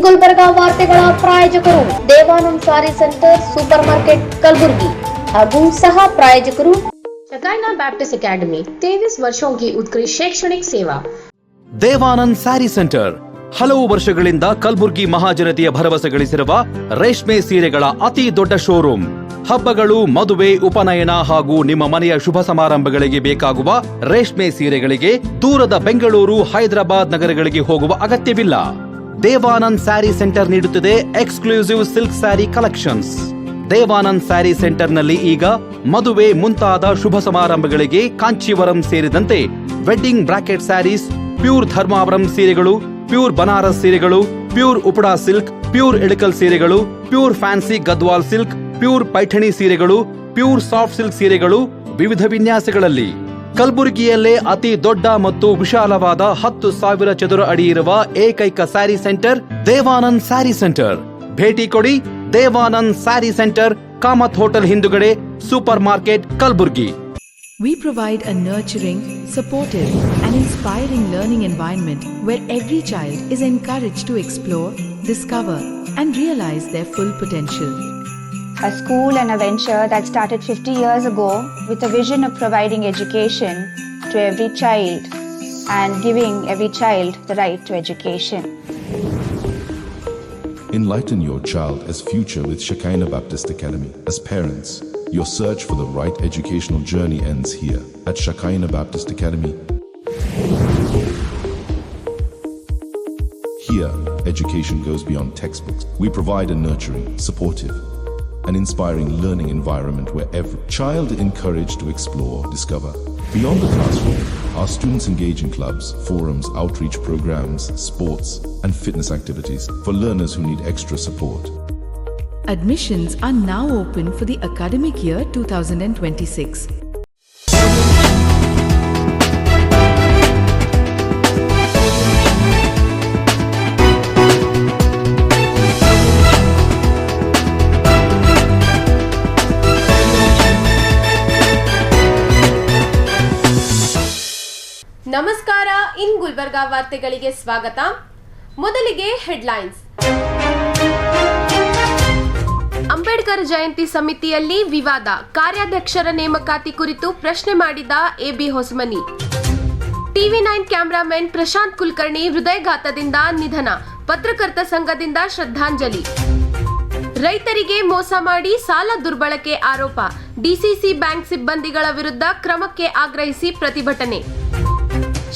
ಗುಲ್ಬರ್ಗಾ ವಾರ್ತೆಗಳ ಪ್ರಾಯೋಜಕರು ದೇವಾನಂದ್ ಸಾರಿ centre super market Kalaburagi ಹಾಗೂ सह प्रायोजकರು शकाइना बैप्टिस्ट अकेडमी 23 वर्षों की उत्कृष्ट शैक्षणिक सेवा। ದೇವಾನಂದ್ ಸ್ಯಾರಿ ಸೆಂಟರ್ ಹಲವು ವರ್ಷಗಳಿಂದ ಕಲಬುರ್ಗಿ ಮಹಾಜನತೆಯ ಭರವಸೆ ಗಳಿಸಿರುವ ರೇಷ್ಮೆ ಸೀರೆಗಳ ಅತಿ ದೊಡ್ಡ ಶೋರೂಮ್. ಹಬ್ಬಗಳು, ಮದುವೆ, ಉಪನಯನ ಹಾಗೂ ನಿಮ್ಮ ಮನೆಯ ಶುಭ ಸಮಾರಂಭಗಳಿಗೆ ಬೇಕಾಗುವ ರೇಷ್ಮೆ ಸೀರೆಗಳಿಗೆ ದೂರದ ಬೆಂಗಳೂರು, ಹೈದರಾಬಾದ್ ನಗರಗಳಿಗೆ ಹೋಗುವ ಅಗತ್ಯವಿಲ್ಲ. ದೇವಾನಂದ್ ಸ್ಯಾರಿ ಸೆಂಟರ್ ನೀಡುತ್ತದೆ exclusive silk saree collections. Devanand saree ಸೆಂಟರ್ನಲ್ಲಿ ಈಗ ಮದುವೆ ಮುಂತಾದ ಶುಭ ಸಮಾರಂಭಗಳಿಗೆ ಕಾಂಚೀವರಂ ಸೇರಿದಂತೆ wedding brocade sarees, pure Dharmavaram ಸೀರೆಗಳು, ಪ್ಯೂರ್ ಬನಾರಸ್ ಸೀರೆಗಳು, pure Uppada silk, pure Ilkal ಸೀರೆಗಳು, pure fancy Gadwal silk, pure Paithani ಸೀರೆಗಳು, ಪ್ಯೂರ್ ಸಾಫ್ಟ್ ಸಿಲ್ಕ್ ಸೀರೆಗಳು ವಿವಿಧ ವಿನ್ಯಾಸಗಳಲ್ಲಿ. ಕಲಬುರಗಿಯಲ್ಲೇ ಅತಿ ದೊಡ್ಡ ಮತ್ತು ವಿಶಾಲವಾದ 10,000 ಚದುರ ಅಡಿ ಇರುವ ಏಕೈಕ saree centre Devanand saree centre. ಭೇಟಿ ಕೊಡಿ. Devanand saree centre, Kamath hotel ಹಿಂದುಗಡೆ, super market, Kalaburagi. We provide a nurturing, supportive and inspiring learning environment where every child is encouraged to explore, discover and realize their full potential. A school and a venture that started 50 years ago with a vision of providing education to every child and giving every child the right to education. Enlighten your child as future with Shekinah Baptist Academy. As parents, your search for the right educational journey ends here at Shekinah Baptist Academy. Here, education goes beyond textbooks. We provide a nurturing, supportive, and inspiring learning environment where every child is encouraged to explore, discover. Beyond the classroom, our students engage in clubs, forums, outreach programs, sports, and fitness activities for learners who need extra support. Admissions are now open for the academic year 2026. ನಮಸ್ಕಾರ. ಇನ್ ಗುಲ್ಬರ್ಗಾ ವಾರ್ತೆಗಳಿಗೆ ಸ್ವಾಗತ. ಮೊದಲಿಗೆ headlines. Ambedkar Jayanti ಸಮಿತಿಯಲ್ಲಿ ವಿವಾದ, ಕಾರ್ಯಾಧ್ಯಕ್ಷರ ನೇಮಕಾತಿ ಕುರಿತು ಪ್ರಶ್ನೆ ಮಾಡಿದ AB Hosamani. ಟಿವಿ9 cameraman Prashant Kulkarni ಹೃದಯಘಾತದಿಂದ ನಿಧನ, ಪತ್ರಕರ್ತ ಸಂಘದಿಂದ ಶ್ರದ್ಧಾಂಜಲಿ. ರೈತರಿಗೆ ಮೋಸ ಮಾಡಿ ಸಾಲ ದುರ್ಬಳಕೆ ಆರೋಪ, ಡಿಸಿಸಿ ಬ್ಯಾಂಕ್ ಸಿಬ್ಬಂದಿಗಳ ವಿರುದ್ಧ ಕ್ರಮಕ್ಕೆ ಆಗ್ರಹಿಸಿ ಪ್ರತಿಭಟನೆ.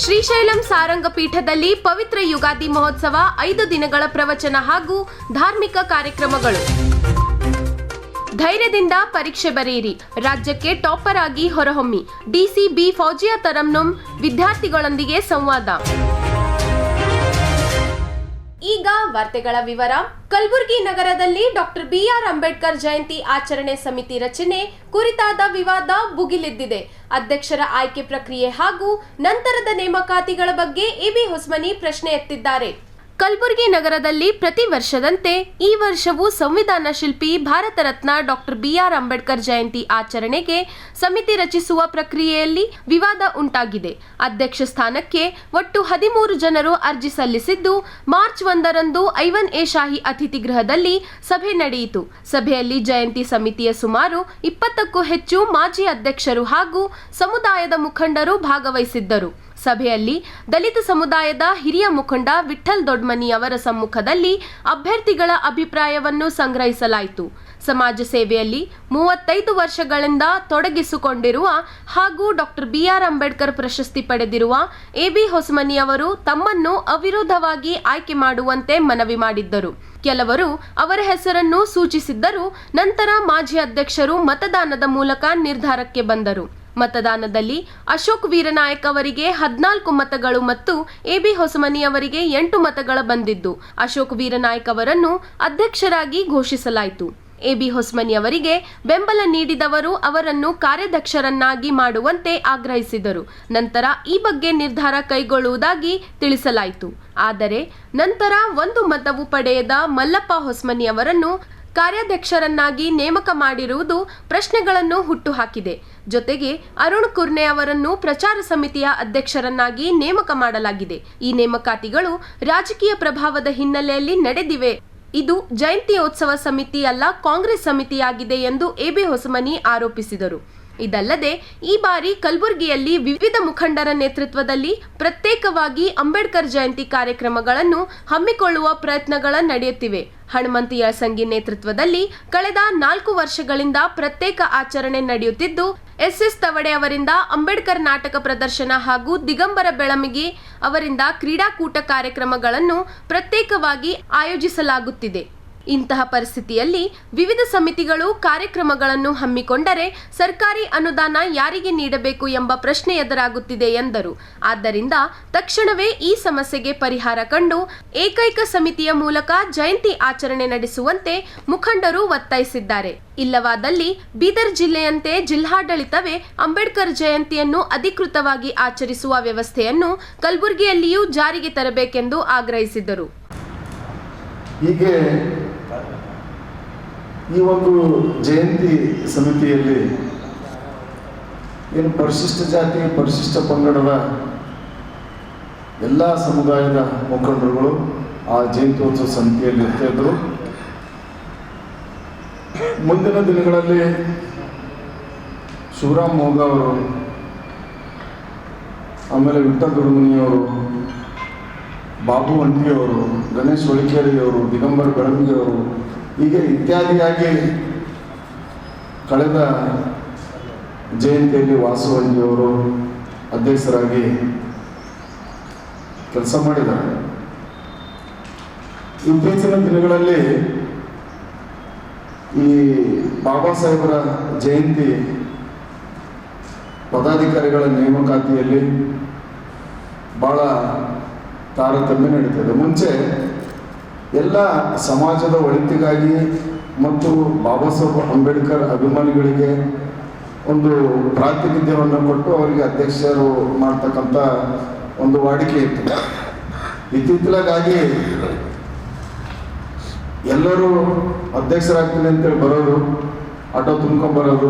ಶ್ರೀಶೈಲಂ ಸಾರಂಗ ಪೀಠದಲ್ಲಿ ಪವಿತ್ರ ಯುಗಾದಿ ಮಹೋತ್ಸವ, 5 ದಿನಗಳ ಪ್ರವಚನ ಹಾಗೂ ಧಾರ್ಮಿಕ ಕಾರ್ಯಕ್ರಮಗಳು. ಧೈರ್ಯದಿಂದ ಪರೀಕ್ಷೆ ಬರೆಯಿರಿ, ರಾಜ್ಯಕ್ಕೆ ಟಾಪರ್ ಆಗಿ ಹೊರಹೊಮ್ಮಿ, ಡಿಸಿ ಬಿ ಫೌಜಿಯಾ ತರನ್ನುಮ್ ವಿದ್ಯಾರ್ಥಿಗಳೊಂದಿಗೆ ಸಂವಾದ. ಈಗ ವಾರ್ತೆಗಳ ವಿವರ. ಕಲಬುರಗಿ ನಗರದಲ್ಲಿ ಡಾಕ್ಟರ್ ಬಿಆರ್ ಅಂಬೇಡ್ಕರ್ ಜಯಂತಿ ಆಚರಣೆ ಸಮಿತಿ ರಚನೆ ಕುರಿತಾದ ವಿವಾದ ಭುಗಿಲೆದ್ದಿದೆ. ಅಧ್ಯಕ್ಷರ ಆಯ್ಕೆ ಪ್ರಕ್ರಿಯೆ ಹಾಗೂ ನಂತರದ ನೇಮಕಾತಿಗಳ ಬಗ್ಗೆ ಎಬಿ ಹೊಸಮನಿ ಪ್ರಶ್ನೆ ಎತ್ತಿದ್ದಾರೆ. ಕಲಬುರಗಿ ನಗರದಲ್ಲಿ ಪ್ರತಿ ವರ್ಷದಂತೆ ಈ ವರ್ಷವೂ ಸಂವಿಧಾನ ಶಿಲ್ಪಿ ಭಾರತ ರತ್ನ ಡಾಕ್ಟರ್ ಬಿಆರ್ ಅಂಬೇಡ್ಕರ್ ಜಯಂತಿ ಆಚರಣೆಗೆ ಸಮಿತಿ ರಚಿಸುವ ಪ್ರಕ್ರಿಯೆಯಲ್ಲಿ ವಿವಾದ ಉಂಟಾಗಿದೆ. ಅಧ್ಯಕ್ಷ ಸ್ಥಾನಕ್ಕೆ ಒಟ್ಟು 13 ಜನರು ಅರ್ಜಿ ಸಲ್ಲಿಸಿದ್ದು, ಮಾರ್ಚ್ 1ರಂದು ಐವನ್-ಎ ಶಾಹಿ ಅತಿಥಿ ಗೃಹದಲ್ಲಿ ಸಭೆ ನಡೆಯಿತು. ಸಭೆಯಲ್ಲಿ ಜಯಂತಿ ಸಮಿತಿಯ ಸುಮಾರು 20ಕ್ಕೂ ಹೆಚ್ಚು ಮಾಜಿ ಅಧ್ಯಕ್ಷರು ಹಾಗೂ ಸಮುದಾಯದ ಮುಖಂಡರು ಭಾಗವಹಿಸಿದ್ದರು. ಸಭೆಯಲ್ಲಿ ದಲಿತ ಸಮುದಾಯದ ಹಿರಿಯ ಮುಖಂಡ ವಿಠಲ್ ದೊಡ್ಮನಿ ಅವರ ಸಮ್ಮುಖದಲ್ಲಿ ಅಭ್ಯರ್ಥಿಗಳ ಅಭಿಪ್ರಾಯವನ್ನು ಸಂಗ್ರಹಿಸಲಾಯಿತು. ಸಮಾಜ ಸೇವೆಯಲ್ಲಿ 35 ವರ್ಷಗಳಿಂದ ತೊಡಗಿಸಿಕೊಂಡಿರುವ ಹಾಗೂ ಡಾಕ್ಟರ್ ಬಿಆರ್ ಅಂಬೇಡ್ಕರ್ ಪ್ರಶಸ್ತಿ ಪಡೆದಿರುವ ಎಬಿ ಹೊಸಮನಿ ಅವರು ತಮ್ಮನ್ನು ಅವಿರೋಧವಾಗಿ ಆಯ್ಕೆ ಮಾಡುವಂತೆ ಮನವಿ ಮಾಡಿದ್ದರು. ಕೆಲವರು ಅವರ ಹೆಸರನ್ನು ಸೂಚಿಸಿದ್ದರು. ನಂತರ ಮಾಜಿ ಅಧ್ಯಕ್ಷರು ಮತದಾನದ ಮೂಲಕ ನಿರ್ಧಾರಕ್ಕೆ ಬಂದರು. ಮತದಾನದಲ್ಲಿ ಅಶೋಕ್ ವೀರನಾಯಕ್ ಅವರಿಗೆ 14 ಮತಗಳು ಮತ್ತು ಎಬಿ ಹೊಸಮನಿ ಅವರಿಗೆ 8 ಮತಗಳು ಬಂದಿದ್ದು, ಅಶೋಕ್ ವೀರನಾಯಕ್ ಅವರನ್ನು ಅಧ್ಯಕ್ಷರಾಗಿ ಘೋಷಿಸಲಾಯಿತು. ಎಬಿ ಹೊಸಮನಿ ಅವರಿಗೆ ಬೆಂಬಲ ನೀಡಿದವರು ಅವರನ್ನು ಕಾರ್ಯಾಧ್ಯಕ್ಷರನ್ನಾಗಿ ಮಾಡುವಂತೆ ಆಗ್ರಹಿಸಿದರು. ನಂತರ ಈ ಬಗ್ಗೆ ನಿರ್ಧಾರ ಕೈಗೊಳ್ಳುವುದಾಗಿ ತಿಳಿಸಲಾಯಿತು. ಆದರೆ ನಂತರ 1 ಮತವೂ ಪಡೆಯದ ಮಲ್ಲಪ್ಪ ಹೊಸಮನಿ ಅವರನ್ನು ಕಾರ್ಯಾಧ್ಯಕ್ಷರನ್ನಾಗಿ ನೇಮಕ ಮಾಡಿರುವುದು ಪ್ರಶ್ನೆಗಳನ್ನು ಹುಟ್ಟುಹಾಕಿದೆ. ಜೊತೆಗೆ ಅರುಣ್ ಕುರ್ನೆ ಅವರನ್ನು ಪ್ರಚಾರ ಸಮಿತಿಯ ಅಧ್ಯಕ್ಷರನ್ನಾಗಿ ನೇಮಕ ಮಾಡಲಾಗಿದೆ. ಈ ನೇಮಕಾತಿಗಳು ರಾಜಕೀಯ ಪ್ರಭಾವದ ಹಿನ್ನೆಲೆಯಲ್ಲಿ ನಡೆದಿವೆ. ಇದು ಜಯಂತ್ಯೋತ್ಸವ ಸಮಿತಿ ಅಲ್ಲ, ಕಾಂಗ್ರೆಸ್ ಸಮಿತಿಯಾಗಿದೆ ಎಂದು ಎಬಿ ಹೊಸಮನಿ ಆರೋಪಿಸಿದರು. ಇದಲ್ಲದೆ ಈ ಬಾರಿ ಕಲಬುರಗಿಯಲ್ಲಿ ವಿವಿಧ ಮುಖಂಡರ ನೇತೃತ್ವದಲ್ಲಿ ಪ್ರತ್ಯೇಕವಾಗಿ ಅಂಬೇಡ್ಕರ್ ಜಯಂತಿ ಕಾರ್ಯಕ್ರಮಗಳನ್ನು ಹಮ್ಮಿಕೊಳ್ಳುವ ಪ್ರಯತ್ನಗಳ ನಡೆಯುತ್ತಿವೆ. ಹನುಮಂತ ಯಳಸಂಗಿ ನೇತೃತ್ವದಲ್ಲಿ ಕಳೆದ 4 ವರ್ಷಗಳಿಂದ ಪ್ರತ್ಯೇಕ ಆಚರಣೆ ನಡೆಯುತ್ತಿದ್ದು, ಎಸ್ ತವಡೆ ಅವರಿಂದ ಅಂಬೇಡ್ಕರ್ ನಾಟಕ ಪ್ರದರ್ಶನ ಹಾಗೂ ದಿಗಂಬರ ಬೆಳಮಗಿ ಅವರಿಂದ ಕ್ರೀಡಾಕೂಟ ಕಾರ್ಯಕ್ರಮಗಳನ್ನು ಪ್ರತ್ಯೇಕವಾಗಿ ಆಯೋಜಿಸಲಾಗುತ್ತಿದೆ. ಇಂತಹ ಪರಿಸ್ಥಿತಿಯಲ್ಲಿ ವಿವಿಧ ಸಮಿತಿಗಳು ಕಾರ್ಯಕ್ರಮಗಳನ್ನು ಹಮ್ಮಿಕೊಂಡರೆ ಸರ್ಕಾರಿ ಅನುದಾನ ಯಾರಿಗೆ ನೀಡಬೇಕು ಎಂಬ ಪ್ರಶ್ನೆ ಎದುರಾಗುತ್ತಿದೆ ಎಂದರು. ಆದ್ದರಿಂದ ತಕ್ಷಣವೇ ಈ ಸಮಸ್ಯೆಗೆ ಪರಿಹಾರ ಕಂಡು ಏಕೈಕ ಸಮಿತಿಯ ಮೂಲಕ ಜಯಂತಿ ಆಚರಣೆ ನಡೆಸುವಂತೆ ಮುಖಂಡರು ಒತ್ತಾಯಿಸಿದ್ದಾರೆ. ಇಲ್ಲವಾದಲ್ಲಿ ಬೀದರ್ ಜಿಲ್ಲೆಯಂತೆ ಜಿಲ್ಲಾಡಳಿತವೇ ಅಂಬೇಡ್ಕರ್ ಜಯಂತಿಯನ್ನು ಅಧಿಕೃತವಾಗಿ ಆಚರಿಸುವ ವ್ಯವಸ್ಥೆಯನ್ನು ಕಲಬುರಗಿಯಲ್ಲಿಯೂ ಜಾರಿಗೆ ತರಬೇಕೆಂದು ಆಗ್ರಹಿಸಿದರು. ಹೀಗೆ ಈ ಒಂದು ಜಯಂತಿ ಸಮಿತಿಯಲ್ಲಿ ಏನು ಪರಿಶಿಷ್ಟ ಜಾತಿ ಪರಿಶಿಷ್ಟ ಪಂಗಡದ ಎಲ್ಲ ಸಮುದಾಯದ ಮುಖಂಡರುಗಳು ಆ ಜಯಂತ್ಯೋತ್ಸವ ಸಮಿತಿಯಲ್ಲಿ ಇರ್ತಾಯಿದ್ರು. ಮುಂದಿನ ದಿನಗಳಲ್ಲಿ ಶಿವರಾಮ್ ಮೋಗ ಅವರು, ಆಮೇಲೆ ವಿಠ್ಠಲ್ ದುರ್ಮುನಿಯವರು, ಬಾಬು ಅಂಟಿಯವರು, ಗಣೇಶ್ ಹೊಳಿಕೇರಿಯವರು, ದಿಗಂಬರ್ ಬೆಳಮಗಿಯವರು, ಹೀಗೆ ಇತ್ಯಾದಿಯಾಗಿ ಕಳೆದ ಜಯಂತಿಯಲ್ಲಿ ವಾಸು ಅಂಜಿಯವರು ಅಧ್ಯಕ್ಷರಾಗಿ ಕೆಲಸ ಮಾಡಿದ್ದಾರೆ. ಇತ್ತೀಚಿನ ದಿನಗಳಲ್ಲಿ ಈ ಬಾಬಾ ಸಾಹೇಬರ ಜಯಂತಿ ಪದಾಧಿಕಾರಿಗಳ ನೇಮಕಾತಿಯಲ್ಲಿ ಭಾಳ ತಾರತಮ್ಯ ನಡೀತದೆ. ಮುಂಚೆ ಎಲ್ಲ ಸಮಾಜದ ಒಳಿತಿಗಾಗಿ ಮತ್ತು ಬಾಬಾ ಸಾಹೇಬ್ ಅಂಬೇಡ್ಕರ್ ಅಭಿಮಾನಿಗಳಿಗೆ ಒಂದು ಪ್ರಾತಿನಿಧ್ಯವನ್ನು ಕೊಟ್ಟು ಅವರಿಗೆ ಅಧ್ಯಕ್ಷರು ಮಾಡ್ತಕ್ಕಂಥ ಒಂದು ವಾಡಿಕೆ ಇತ್ತು. ಇತ್ತೀಚಲಾಗಿ ಎಲ್ಲರೂ ಅಧ್ಯಕ್ಷರಾಗ್ತೀನಿ ಅಂತೇಳಿ ಬರೋದು, ಆಟೋ ತುಂಬ್ಕೊಂಬರೋದು,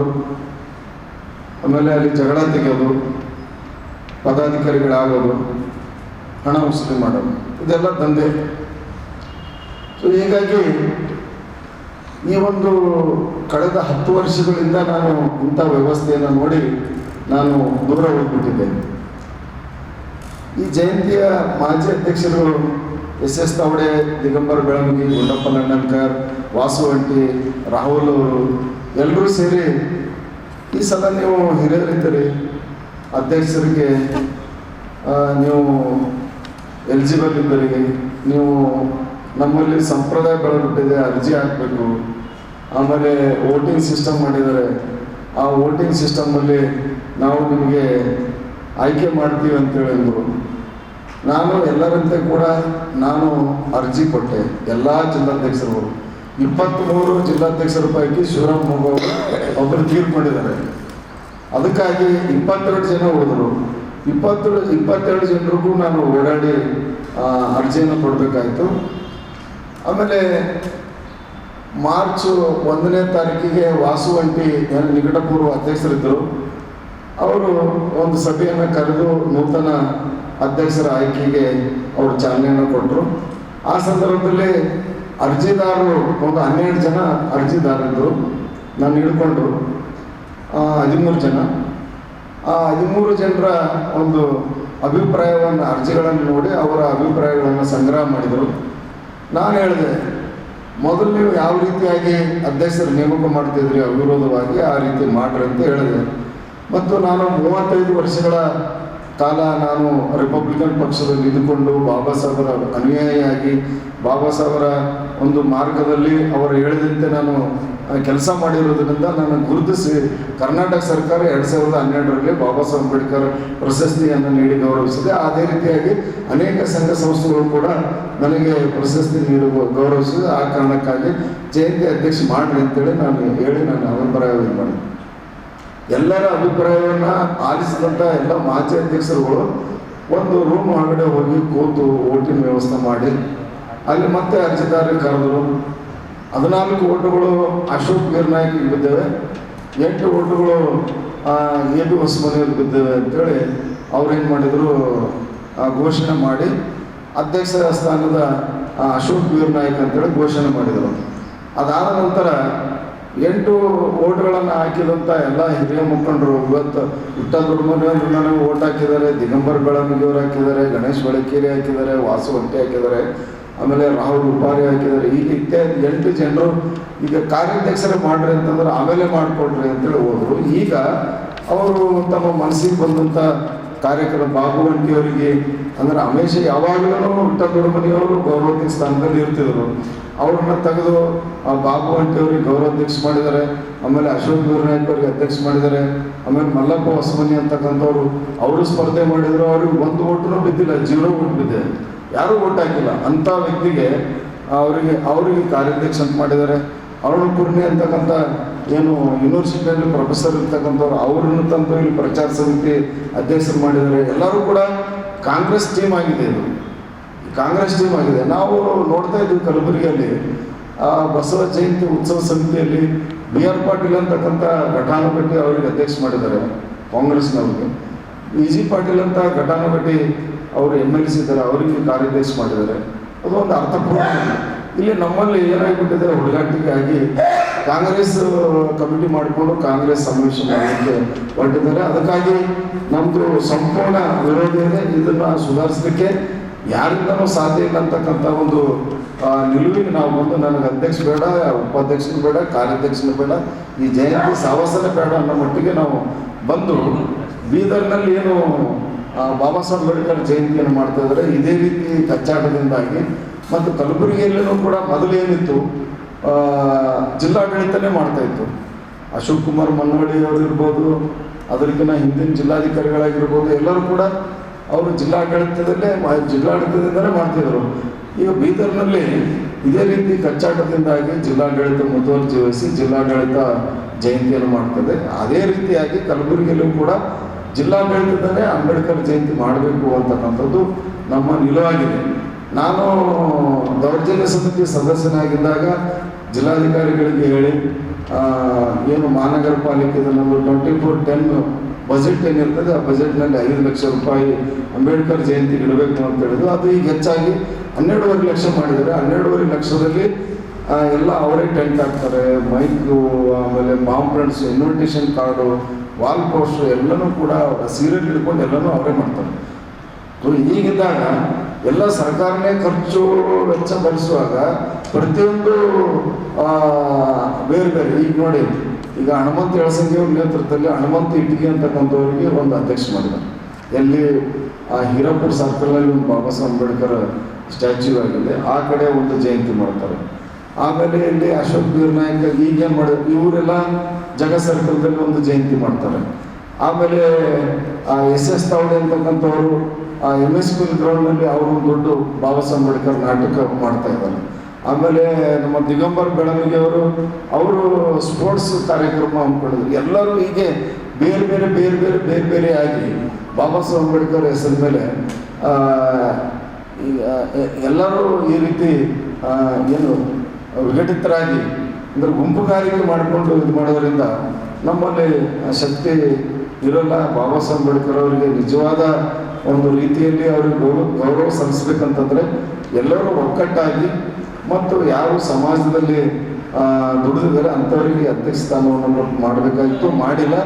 ಆಮೇಲೆ ಅಲ್ಲಿ ಜಗಳ ತೆಗೆಯೋದು, ಪದಾಧಿಕಾರಿಗಳಾಗೋದು, ಹಣ ವಸೂಲಿ ಮಾಡೋದು, ಇದೆಲ್ಲ ದಂಧೆ. ಸೊ ಹೀಗಾಗಿ ಈ ಒಂದು ಕಳೆದ 10 ವರ್ಷಗಳಿಂದ ನಾನು ಇಂಥ ವ್ಯವಸ್ಥೆಯನ್ನು ನೋಡಿ ನಾನು ದೂರ ಹೋಗ್ಬಿಟ್ಟಿದ್ದೇನೆ. ಈ ಜಯಂತಿಯ ಮಾಜಿ ಅಧ್ಯಕ್ಷರು ಎಸ್ ತವಡೆ, ದಿಗಂಬರ್ ಬೆಳಮಗಿ, ಗುಂಡಪ್ಪ ಲಂಡನ್ಕರ್, ವಾಸು ಅಂಟಿ, ರಾಹುಲ್ ಅವರು ಎಲ್ಲರೂ ಸೇರಿ ಈ ಸಲ ನೀವು ಹಿರಿಯರಿದ್ದೀರಿ, ಅಧ್ಯಕ್ಷರಿಗೆ ನೀವು ಎಲಿಜಿಬಲ್ ಇದ್ದೀರಿ, ನೀವು ನಮ್ಮಲ್ಲಿ ಸಂಪ್ರದಾಯ ಬೆಳೆದ್ಬಿಟ್ಟಿದೆ, ಅರ್ಜಿ ಹಾಕಬೇಕು, ಆಮೇಲೆ ವೋಟಿಂಗ್ ಸಿಸ್ಟಮ್ ಮಾಡಿದ್ದಾರೆ, ಆ ವೋಟಿಂಗ್ ಸಿಸ್ಟಮಲ್ಲಿ ನಾವು ನಿಮಗೆ ಆಯ್ಕೆ ಮಾಡ್ತೀವಿ ಅಂತೇಳಿ ಅಂದರು. ನಾನು ಎಲ್ಲರಂತೆ ಕೂಡ ನಾನು ಅರ್ಜಿ ಕೊಟ್ಟೆ. ಎಲ್ಲ ಜಿಲ್ಲಾಧ್ಯಕ್ಷರು 23 ಜಿಲ್ಲಾಧ್ಯಕ್ಷರ ಪೈಕಿ ಶಿವರಾಮ್ ಮೋಗ ಒಬ್ಬರು ತೀರ್ಕೊಂಡಿದ್ದಾರೆ. ಅದಕ್ಕಾಗಿ 22 ಜನ ಹೋದರು. 22 ಜನರಿಗೂ ನಾನು ಓಡಾಡಿ ಅರ್ಜಿಯನ್ನು ಕೊಡಬೇಕಾಯಿತು. ಆಮೇಲೆ ಮಾರ್ಚ್ 1ನೇ ತಾರೀಕಿಗೆ ವಾಸು ಅಂಟಿ ನಿಕಟಪೂರ್ವ ಅಧ್ಯಕ್ಷರಿದ್ದರು. ಅವರು ಒಂದು ಸಭೆಯನ್ನು ಕರೆದು ನೂತನ ಅಧ್ಯಕ್ಷರ ಆಯ್ಕೆಗೆ ಅವರು ಚಾಲನೆಯನ್ನು ಕೊಟ್ಟರು. ಆ ಸಂದರ್ಭದಲ್ಲಿ ಅರ್ಜಿದಾರರು ಒಂದು 12 ಜನ ಅರ್ಜಿದಾರರಿದ್ದರು. ನಾನು ಹಿಡ್ಕೊಂಡು 13 ಜನ. ಆ 13 ಜನರ ಒಂದು ಅಭಿಪ್ರಾಯವನ್ನು, ಅರ್ಜಿಗಳನ್ನು ನೋಡಿ ಅವರ ಅಭಿಪ್ರಾಯಗಳನ್ನು ಸಂಗ್ರಹ ಮಾಡಿದರು. ನಾನು ಹೇಳಿದೆ, ಮೊದಲು ನೀವು ಯಾವ ರೀತಿಯಾಗಿ ಅಧ್ಯಕ್ಷರು ನೇಮಕ ಮಾಡ್ತಿದ್ರಿ ಅವಿರೋಧವಾಗಿ, ಆ ರೀತಿ ಮಾಡ್ರಿ ಅಂತ ಹೇಳಿದೆ. ಮತ್ತು ನಾನು 35 ವರ್ಷಗಳ ಕಾಲ ನಾನು ರಿಪಬ್ಲಿಕನ್ ಪಕ್ಷದಲ್ಲಿ ಇದ್ದುಕೊಂಡು ಬಾಬಾ ಸಾಹೇಬರ ಅನುಯಾಯಿಯಾಗಿ ಬಾಬಾ ಸಾಹೇಬರ ಒಂದು ಮಾರ್ಗದಲ್ಲಿ ಅವರು ಹೇಳಿದಂತೆ ನಾನು ಕೆಲಸ ಮಾಡಿರೋದ್ರಿಂದ ನಾನು ಗುರುತಿಸಿ ಕರ್ನಾಟಕ ಸರ್ಕಾರ 2012ರಲ್ಲಿ ಬಾಬಾ ಸಾಹೇಬ್ ಅಂಬೇಡ್ಕರ್ ಪ್ರಶಸ್ತಿಯನ್ನು ನೀಡಿ ಗೌರವಿಸಿದೆ. ಅದೇ ರೀತಿಯಾಗಿ ಅನೇಕ ಸಂಘ ಸಂಸ್ಥೆಗಳು ಕೂಡ ನನಗೆ ಪ್ರಶಸ್ತಿ ನೀಡುವ ಗೌರವಿಸಿದೆ. ಆ ಕಾರಣಕ್ಕಾಗಿ ಜಯಂತಿ ಅಧ್ಯಕ್ಷ ಮಾಡ್ರಿ ಅಂತೇಳಿ ನಾನು ಹೇಳಿ ನನ್ನ ಅಭಿಪ್ರಾಯವನ್ನು ಮಾಡಿದೆ. ಎಲ್ಲರ ಅಭಿಪ್ರಾಯವನ್ನು ಆಲಿಸಿದಂಥ ಎಲ್ಲ ಮಾಜಿ ಅಧ್ಯಕ್ಷರುಗಳು ಒಂದು ರೂಮ್ ಒಳಗಡೆ ಹೋಗಿ ಕೂತು ವೋಟಿಂಗ್ ವ್ಯವಸ್ಥೆ ಮಾಡಿ ಅಲ್ಲಿ ಮತ್ತೆ ಅರ್ಜಿದಾರರಿಗೆ ಕರೆದರು. 14 ಓಟುಗಳು ಅಶೋಕ್ ಗೀರ್ನಾಯ್ಕ್ ಬಿದ್ದೇವೆ, 8 ಓಟುಗಳು ಎ ಬಿ ಹೊಸಮನೆಯವ್ರು ಬಿದ್ದೇವೆ ಅಂತೇಳಿ ಅವ್ರೇನು ಮಾಡಿದರು ಘೋಷಣೆ ಮಾಡಿ ಅಧ್ಯಕ್ಷ ಸ್ಥಾನದ ಅಶೋಕ್ ವೀರ್ ನಾಯಕ್ ಅಂತೇಳಿ ಘೋಷಣೆ ಮಾಡಿದರು. ಅದಾದ ನಂತರ 8 ಓಟ್ಗಳನ್ನು ಹಾಕಿದಂಥ ಎಲ್ಲ ಹಿರಿಯ ಮುಖಂಡರು ಇವತ್ತು ವಿಠ್ಠಲ್ ದೊಡ್ಡಮನೆಯವರು ನನಗೆ ಓಟ್ ಹಾಕಿದ್ದಾರೆ, ದಿಗಂಬರ್ ಬೆಳಮಗಿಯವರು ಹಾಕಿದ್ದಾರೆ, ಗಣೇಶ್ ಬೆಳಕೇರಿ ಹಾಕಿದ್ದಾರೆ, ವಾಸು ಹೊಟ್ಟೆ ಹಾಕಿದ್ದಾರೆ, ಆಮೇಲೆ ರಾಹುಲ್ ಉಪಾರಿ ಹಾಕಿದ್ದಾರೆ. ಈಗ ಇತ್ಯಾದಿ 8 ಜನರು ಈಗ ಕಾರ್ಯಾಧ್ಯಕ್ಷರೇ ಮಾಡ್ರಿ ಅಂತಂದ್ರೆ ಆಮೇಲೆ ಮಾಡಿಕೊಡ್ರಿ ಅಂತೇಳಿ ಹೋದರು. ಈಗ ಅವರು ತಮ್ಮ ಮನಸ್ಸಿಗೆ ಬಂದಂಥ ಕಾರ್ಯಕ್ರಮ ಬಾಬು ಗಂಟಿಯವರಿಗೆ ಅಂದರೆ ಹಮೇಶ ಯಾವಾಗಲೂ ವಿಠ್ಠಲ್ ದೊಡ್ಡಮನೆಯವರು ಗೌರವಾಧ್ಯಕ್ಷ ಸ್ಥಾನದಲ್ಲಿ ಇರ್ತಿದ್ರು. ಅವ್ರನ್ನ ತೆಗೆದು ಬಾಬು ಗಂಟಿಯವ್ರಿಗೆ ಗೌರವಾಧ್ಯಕ್ಷ ಮಾಡಿದ್ದಾರೆ, ಆಮೇಲೆ ಅಶೋಕ್ ವೀರನಾಯಕ್ ಅವ್ರಿಗೆ ಅಧ್ಯಕ್ಷ ಮಾಡಿದ್ದಾರೆ, ಆಮೇಲೆ ಮಲ್ಲಪ್ಪ ಹೊಸಮನಿ ಅಂತಕ್ಕಂಥವ್ರು ಅವರು ಸ್ಪರ್ಧೆ ಮಾಡಿದ್ರು. ಅವ್ರಿಗೆ 1 ಓಟೂ ಬಿದ್ದಿಲ್ಲ, 0 ಓಟ್ ಬಿದ್ದೆ, ಯಾರೂ ಓಟ್ ಹಾಕಿಲ್ಲ. ಅಂಥ ವ್ಯಕ್ತಿಗೆ ಅವರಿಗೆ ಕಾರ್ಯಾಧ್ಯಕ್ಷ ಅಂತ ಮಾಡಿದ್ದಾರೆ. ಅರುಣ್ ಕುರ್ನಿ ಅಂತಕ್ಕಂಥ ಏನು ಯೂನಿವರ್ಸಿಟಿಯಲ್ಲಿ ಪ್ರೊಫೆಸರ್ ಇರ್ತಕ್ಕಂಥವ್ರು ಅವ್ರನ್ನ ತಂದು ಇಲ್ಲಿ ಪ್ರಚಾರ ಸಮಿತಿ ಅಧ್ಯಕ್ಷರು ಮಾಡಿದ್ದಾರೆ. ಎಲ್ಲರೂ ಕೂಡ ಕಾಂಗ್ರೆಸ್ ಟೀಮ್ ಆಗಿದೆ, ಇದು ಕಾಂಗ್ರೆಸ್ ಟೀಮ್ ಆಗಿದೆ. ನಾವು ನೋಡ್ತಾ ಇದ್ವಿ ಕಲಬುರಗಿಯಲ್ಲಿ ಬಸವ ಜಯಂತಿ ಉತ್ಸವ ಸಮಿತಿಯಲ್ಲಿ BR ಪಾಟೀಲ್ ಅಂತಕ್ಕಂಥ ಘಟಾನುಘಟಿ ಅವರಿಗೆ ಅಧ್ಯಕ್ಷ ಮಾಡಿದ್ದಾರೆ ಕಾಂಗ್ರೆಸ್ನವ್ರಿಗೆ. EG ಪಾಟೀಲ್ ಅಂತ ಘಟಾನುಘಟಿ ಅವರು MLC ಇದ್ದಾರೆ, ಅವರಿಗೆ ಕಾರ್ಯಾಧ್ಯಕ್ಷ ಮಾಡಿದ್ದಾರೆ. ಅದು ಒಂದು ಅರ್ಥಪೂರ್ಣ. ಇಲ್ಲಿ ನಮ್ಮಲ್ಲಿ ಏನಾಗಿಬಿಟ್ಟಿದೆ, ಹುಡುಗಾಟಿಗಾಗಿ ಕಾಂಗ್ರೆಸ್ ಕಮಿಟಿ ಮಾಡಿಕೊಂಡು ಕಾಂಗ್ರೆಸ್ ಸಮಾವೇಶ ಮಾಡಲಿಕ್ಕೆ ಹೊರಟಿದ್ದಾರೆ. ಅದಕ್ಕಾಗಿ ನಮ್ಮದು ಸಂಪೂರ್ಣ ವಿರೋಧ ಇದೆ. ಇದನ್ನು ಸುಧಾರಿಸಲಿಕ್ಕೆ ಯಾರಿಂದನೂ ಸಾಧ್ಯ ಇಲ್ಲ ಅಂತಕ್ಕಂಥ ಒಂದು ನಿಲುವಿಗೆ ನಾವು ಬಂದು ನನಗೆ ಅಧ್ಯಕ್ಷ ಬೇಡ, ಉಪಾಧ್ಯಕ್ಷನೂ ಬೇಡ, ಕಾರ್ಯಾಧ್ಯಕ್ಷನೂ ಬೇಡ, ಈ ಜಯಂತಿ ಸಾವಾಸನೇ ಬೇಡ ಅನ್ನೋ ಮಟ್ಟಿಗೆ ನಾವು ಬಂದು ಬೀದರ್ನಲ್ಲಿ ಏನು ಬಾಬಾ ಸಾಹೇಬ್ ಅಂಬೇಡ್ಕರ್ ಜಯಂತಿಯನ್ನು ಮಾಡ್ತಾ ಇದ್ದಾರೆ, ಇದೇ ರೀತಿ ಕಚ್ಚಾಟದಿಂದಾಗಿ ಮತ್ತು ಕಲಬುರಗಿಯಲ್ಲೂ ಕೂಡ ಮೊದಲೇನಿತ್ತು ಜಿಲ್ಲಾಡಳಿತನೇ ಮಾಡ್ತಾಯಿತ್ತು. ಅಶೋಕ್ ಕುಮಾರ್ ಮನ್ನವಳ್ಳಿಯವರು ಇರ್ಬೋದು, ಅದಕ್ಕಿಂತ ಹಿಂದಿನ ಜಿಲ್ಲಾಧಿಕಾರಿಗಳಾಗಿರ್ಬೋದು, ಎಲ್ಲರೂ ಕೂಡ ಅವರು ಜಿಲ್ಲಾಡಳಿತದಿಂದಲೇ ಮಾಡ್ತಿದ್ರು. ಈಗ ಬೀದರ್ನಲ್ಲಿ ಇದೇ ರೀತಿ ಕಚ್ಚಾಟದಿಂದಾಗಿ ಜಿಲ್ಲಾಡಳಿತ ಮುತುವರ್ಜಿ ವಹಿಸಿ ಜಿಲ್ಲಾಡಳಿತ ಜಯಂತಿಯನ್ನು ಮಾಡ್ತದೆ. ಅದೇ ರೀತಿಯಾಗಿ ಕಲಬುರಗಿಯಲ್ಲೂ ಕೂಡ ಜಿಲ್ಲಾಡಳಿತದಲ್ಲೇ ಅಂಬೇಡ್ಕರ್ ಜಯಂತಿ ಮಾಡಬೇಕು ಅಂತಕ್ಕಂಥದ್ದು ನಮ್ಮ ನಿಲುವಾಗಿದೆ. ನಾನು ದೌರ್ಜನ್ಯ ಸಮಿತಿ ಸದಸ್ಯನಾಗಿದ್ದಾಗ ಜಿಲ್ಲಾಧಿಕಾರಿಗಳಿಗೆ ಹೇಳಿ ಏನು ಮಹಾನಗರ ಪಾಲಿಕೆದ ನಮ್ಮದು 24-10 ಬಜೆಟ್ ಏನಿರ್ತದೆ, ಆ ಬಜೆಟ್ನಲ್ಲಿ 5 ಲಕ್ಷ ರೂಪಾಯಿ ಅಂಬೇಡ್ಕರ್ ಜಯಂತಿಗೆ ಇಡಬೇಕು ಅಂತ ಹೇಳಿದ್ರು. ಅದು ಈಗ ಹೆಚ್ಚಾಗಿ 12.5 ಲಕ್ಷ ಮಾಡಿದ್ದಾರೆ. 12.5 ಲಕ್ಷದಲ್ಲಿ ಎಲ್ಲ ಅವರೇ ಟೆಂಟ್ ಹಾಕ್ತಾರೆ, ಮೈಕು, ಆಮೇಲೆ pamphlets, invitation card, wall poster ಎಲ್ಲನೂ ಕೂಡ ಸೀರಿಯಲ್ ಹಿಡ್ಕೊಂಡು ಎಲ್ಲನೂ ಅವರೇ ಮಾಡ್ತಾರೆ. ಹೀಗಿದ್ದಾಗ ಎಲ್ಲ ಸರ್ಕಾರನೇ ಖರ್ಚು ವೆಚ್ಚ ಭರಿಸುವಾಗ ಪ್ರತಿಯೊಂದು ಬೇರೆ ಬೇರೆ. ಈಗ ನೋಡಿ, ಈಗ ಹನುಮಂತ ಯಳಸಂಗಿಯವ್ರ ನೇತೃತ್ವದಲ್ಲಿ ಹನುಮಂತ ಇಟ್ಟಿಗೆ ಅಂತಕ್ಕಂಥವ್ರಿಗೆ ಒಂದು ಅಧ್ಯಕ್ಷ ಮಾಡಿದ್ದಾರೆ. ಎಲ್ಲಿ ಹೀರಾಪುರ ಸರ್ಕಲ್ನಲ್ಲಿ ಒಂದು ಬಾಬಾ ಸಾಹೇಬ್ ಅಂಬೇಡ್ಕರ್ ಸ್ಟ್ಯಾಚ್ಯೂ ಆಗಿದೆ, ಆ ಕಡೆ ಒಂದು ಜಯಂತಿ ಮಾಡ್ತಾರೆ. ಆಮೇಲೆ ಇಲ್ಲಿ ಅಶೋಕ್ ವೀರ್ ನಾಯಕ್ ಈಗೇನು ಮಾಡಿದ್ರು, ಇವರೆಲ್ಲ ಜಗ ಸರ್ಕಲ್ದಲ್ಲಿ ಒಂದು ಜಯಂತಿ ಮಾಡ್ತಾರೆ. ಆಮೇಲೆ SS ತಾವಡೆ ಅಂತಕ್ಕಂಥವ್ರು MS ಸ್ಕೂಲ್ ಗ್ರೌಂಡ್ನಲ್ಲಿ ಅವರು ಒಂದು ದೊಡ್ಡ ಬಾಬಾ ಸಾಹೇಬ್ ಅಂಬೇಡ್ಕರ್ ನಾಟಕ ಮಾಡ್ತಾ ಇದ್ದಾರೆ. ಆಮೇಲೆ ನಮ್ಮ ದಿಗಂಬರ್ ಬೆಳಮಗಿಯವರು ಅವರು ಸ್ಪೋರ್ಟ್ಸ್ ಕಾರ್ಯಕ್ರಮ ಹಮ್ಮಿಕೊಂಡಿದ್ರು. ಎಲ್ಲರೂ ಹೀಗೆ ಬೇರೆ ಬೇರೆ ಬೇರೆ ಬೇರೆ ಬೇರೆ ಬೇರೆ ಆಗಿ ಬಾಬಾ ಸಾಹೇಬ್ ಅಂಬೇಡ್ಕರ್ ಹೆಸರ ಮೇಲೆ ಎಲ್ಲರೂ ಈ ರೀತಿ ಏನು ವಿಘಟಿತರಾಗಿ ಅಂದರೆ ಗುಂಪುಗಾರಿಕೆ ಮಾಡಿಕೊಂಡು ಇದು ಮಾಡೋದ್ರಿಂದ ನಮ್ಮಲ್ಲಿ ಶಕ್ತಿ ಇರೋಲ್ಲ. ಬಾಬಾ ಸಾಹೇಬ್ ಅಂಬೇಡ್ಕರ್ ಅವರಿಗೆ ನಿಜವಾದ ಒಂದು ರೀತಿಯಲ್ಲಿ ಅವ್ರಿಗೆ ಗೌರವ ಸಲ್ಲಿಸ್ಬೇಕಂತಂದರೆ ಎಲ್ಲರೂ ಒಕ್ಕಟ್ಟಾಗಿ ಮತ್ತು ಯಾರು ಸಮಾಜದಲ್ಲಿ ದುಡಿದಿದ್ದಾರೆ ಅಂಥವರಿಗೆ ಅಧ್ಯಕ್ಷ ಸ್ಥಾನವನ್ನು ಮಾಡಬೇಕಾಗಿತ್ತು, ಮಾಡಿಲ್ಲ.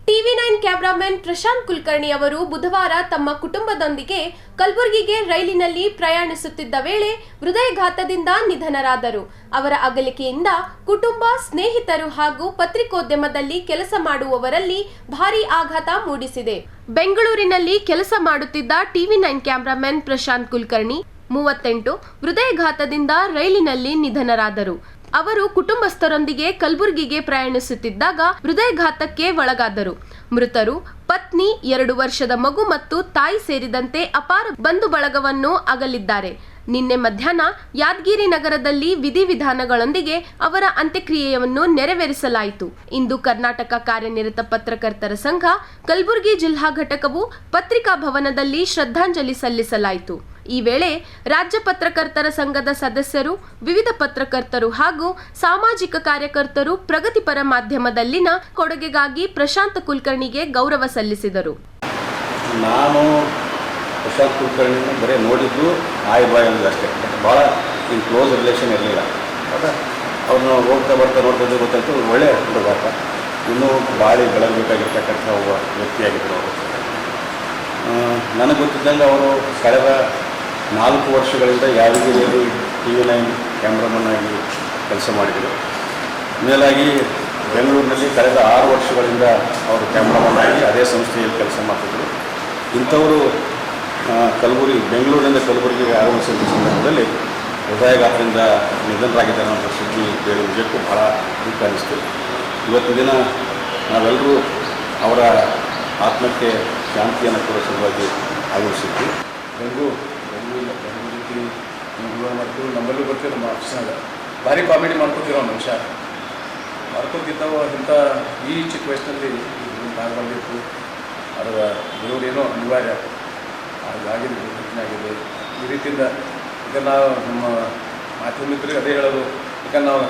TV9 ಕ್ಯಾಮರಾಮನ್ ಪ್ರಶಾಂತ್ ಕುಲಕರ್ಣಿ ಅವರು ಬುಧವಾರ ತಮ್ಮ ಕುಟುಂಬದೊಂದಿಗೆ ಕಲಬುರಗಿಗೆ ರೈಲಿನಲ್ಲಿ ಪ್ರಯಾಣಿಸುತ್ತಿದ್ದ ವೇಳೆ ಹೃದಯಘಾತದಿಂದ ನಿಧನರಾದರು. ಅವರ ಅಗಲಿಕೆಯಿಂದ ಕುಟುಂಬ, ಸ್ನೇಹಿತರು ಹಾಗೂ ಪತ್ರಿಕೋದ್ಯಮದಲ್ಲಿ ಕೆಲಸ ಮಾಡುವವರಲ್ಲಿ ಭಾರೀ ಆಘಾತ ಮೂಡಿಸಿದೆ. ಬೆಂಗಳೂರಿನಲ್ಲಿ ಕೆಲಸ ಮಾಡುತ್ತಿದ್ದ TV9 ಕ್ಯಾಮರಾಮನ್ ಪ್ರಶಾಂತ್ ಕುಲಕರ್ಣಿ 38 ಹೃದಯಘಾತದಿಂದ ರೈಲಿನಲ್ಲಿ ನಿಧನರಾದರು. ಅವರು ಕುಟುಂಬಸ್ಥರೊಂದಿಗೆ ಕಲಬುರಗಿಗೆ ಪ್ರಯಾಣಿಸುತ್ತಿದ್ದಾಗ ಹೃದಯಘಾತಕ್ಕೆ ಒಳಗಾದರು. ಮೃತರು ಪತ್ನಿ, 2 ವರ್ಷದ ಮಗು ಮತ್ತು ತಾಯಿ ಸೇರಿದಂತೆ ಅಪಾರ ಬಂಧು ಬಳಗವನ್ನು ಅಗಲಿದ್ದಾರೆ. ನಿನ್ನೆ ಮಧ್ಯಾಹ್ನ ಯಾದಗಿರಿ ನಗರದಲ್ಲಿ ವಿಧಿವಿಧಾನಗಳೊಂದಿಗೆ ಅವರ ಅಂತ್ಯಕ್ರಿಯೆಯನ್ನು ನೆರವೇರಿಸಲಾಯಿತು. ಇಂದು ಕರ್ನಾಟಕ ಕಾರ್ಯನಿರತ ಪತ್ರಕರ್ತರ ಸಂಘ ಕಲಬುರಗಿ ಜಿಲ್ಲಾ ಘಟಕವು ಪತ್ರಿಕಾ ಭವನದಲ್ಲಿ ಶ್ರದ್ಧಾಂಜಲಿ ಸಲ್ಲಿಸಲಾಯಿತು. ಈ ವೇಳೆ ರಾಜ್ಯ ಪತ್ರಕರ್ತರ ಸಂಘದ ಸದಸ್ಯರು, ವಿವಿಧ ಪತ್ರಕರ್ತರು ಹಾಗೂ ಸಾಮಾಜಿಕ ಕಾರ್ಯಕರ್ತರು ಪ್ರಗತಿಪರ ಮಾಧ್ಯಮದಲ್ಲಿನ ಕೊಡುಗೆಗಾಗಿ ಪ್ರಶಾಂತ್ ಕುಲಕರ್ಣಿಗೆ ಗೌರವ ಸಲ್ಲಿಸಿದರು. ನಾನು ಪ್ರಶಾಂತ್ ಕುಲಕರ್ಣಿನ ಬರೀ ನೋಡಿದ್ದು ಬಾಯ್ ಅನ್ನೋದು ಅಷ್ಟೇ, ಭಾಳ ಇನ್ ಕ್ಲೋಸ್ ರಿಲೇಷನ್ ಇರಲಿಲ್ಲ. ಅವ್ರನ್ನ ಹೋಗ್ತಾ ಬರ್ತಾ ನೋಡ್ತಾ ಗೊತ್ತಾಯ್ತು ಒಳ್ಳೆಯ ಹುಡುಗಾಟ, ಇನ್ನೂ ಬಾಳಿ ಬೆಳಗಬೇಕಾಗಿರ್ತಕ್ಕಂಥ ಒಬ್ಬ ವ್ಯಕ್ತಿಯಾಗಿದ್ದರು ಅವರು. ನನಗೆ ಗೊತ್ತಿದ್ದಂಗೆ ಅವರು ಕಳೆದ 4 ವರ್ಷಗಳಿಂದ ಯಾದಗಿರಿಯಲ್ಲಿ TV9 ಕ್ಯಾಮ್ರಾಮನ್ ಆಗಿ ಕೆಲಸ ಮಾಡಿದರು. ಮೇಲಾಗಿ ಬೆಂಗಳೂರಿನಲ್ಲಿ ಕಳೆದ 6 ವರ್ಷಗಳಿಂದ ಅವರು ಕ್ಯಾಮ್ರಾಮನ್ ಆಗಿ ಅದೇ ಸಂಸ್ಥೆಯಲ್ಲಿ ಕೆಲಸ ಮಾಡ್ತಿದ್ದರು. ಇಂಥವರು ಬೆಂಗಳೂರಿನಿಂದ ಕಲಬುರಗಿಗೆ ಆಗಮಿಸಿದ ಸಂದರ್ಭದಲ್ಲಿ ಹೃದಯಾಘಾತದಿಂದ ನಿಧನರಾಗಿದ್ದಾರೆ ಅನ್ನೋ ಸುದ್ದಿ ಕೇಳಿ ನಿಜಕ್ಕೂ ಬಹಳ ದುಃಖ ಅನ್ನಿಸ್ತು. ಇವತ್ತಿನ ದಿನ ನಾವೆಲ್ಲರೂ ಅವರ ಆತ್ಮಕ್ಕೆ ಶಾಂತಿಯನ್ನು ಕೊಡೋ ಸಲುವಾಗಿ ಆಗಮಿಸಿದ್ವಿ. ಬೆಂಗಳೂರಿಗೆ ಮಾಡ್ತೀವಿ, ನಮ್ಮಲ್ಲೂ ಬರ್ತೀವಿ. ನಮ್ಮ ಆಫೀಸ್ನಾಗ ಭಾರಿ ಕಾಮಿಡಿ ಮಾಡ್ಕೊತೀರೋ ಮನುಷ್ಯ ಮಾಡ್ಕೊತಿದ್ದವ ಇಂಥ ಈ ಚಿಕ್ಕ ವಯಸ್ಸಿನಲ್ಲಿ ಆಗಬೇಕು. ಅದರ ದೇವರೇನೋ ಅನಿವಾರ್ಯ ಹಾಗಾಗಿದೆ, ದುರ್ಘಟನೆ ಆಗಿದೆ. ಈ ರೀತಿಯಿಂದ ಈಗ ನಾವು ನಮ್ಮ ಮಾಧ್ಯಮಿಕರಿಗೆ ಅದೇ ಹೇಳೋದು, ಈಗ ನಾವು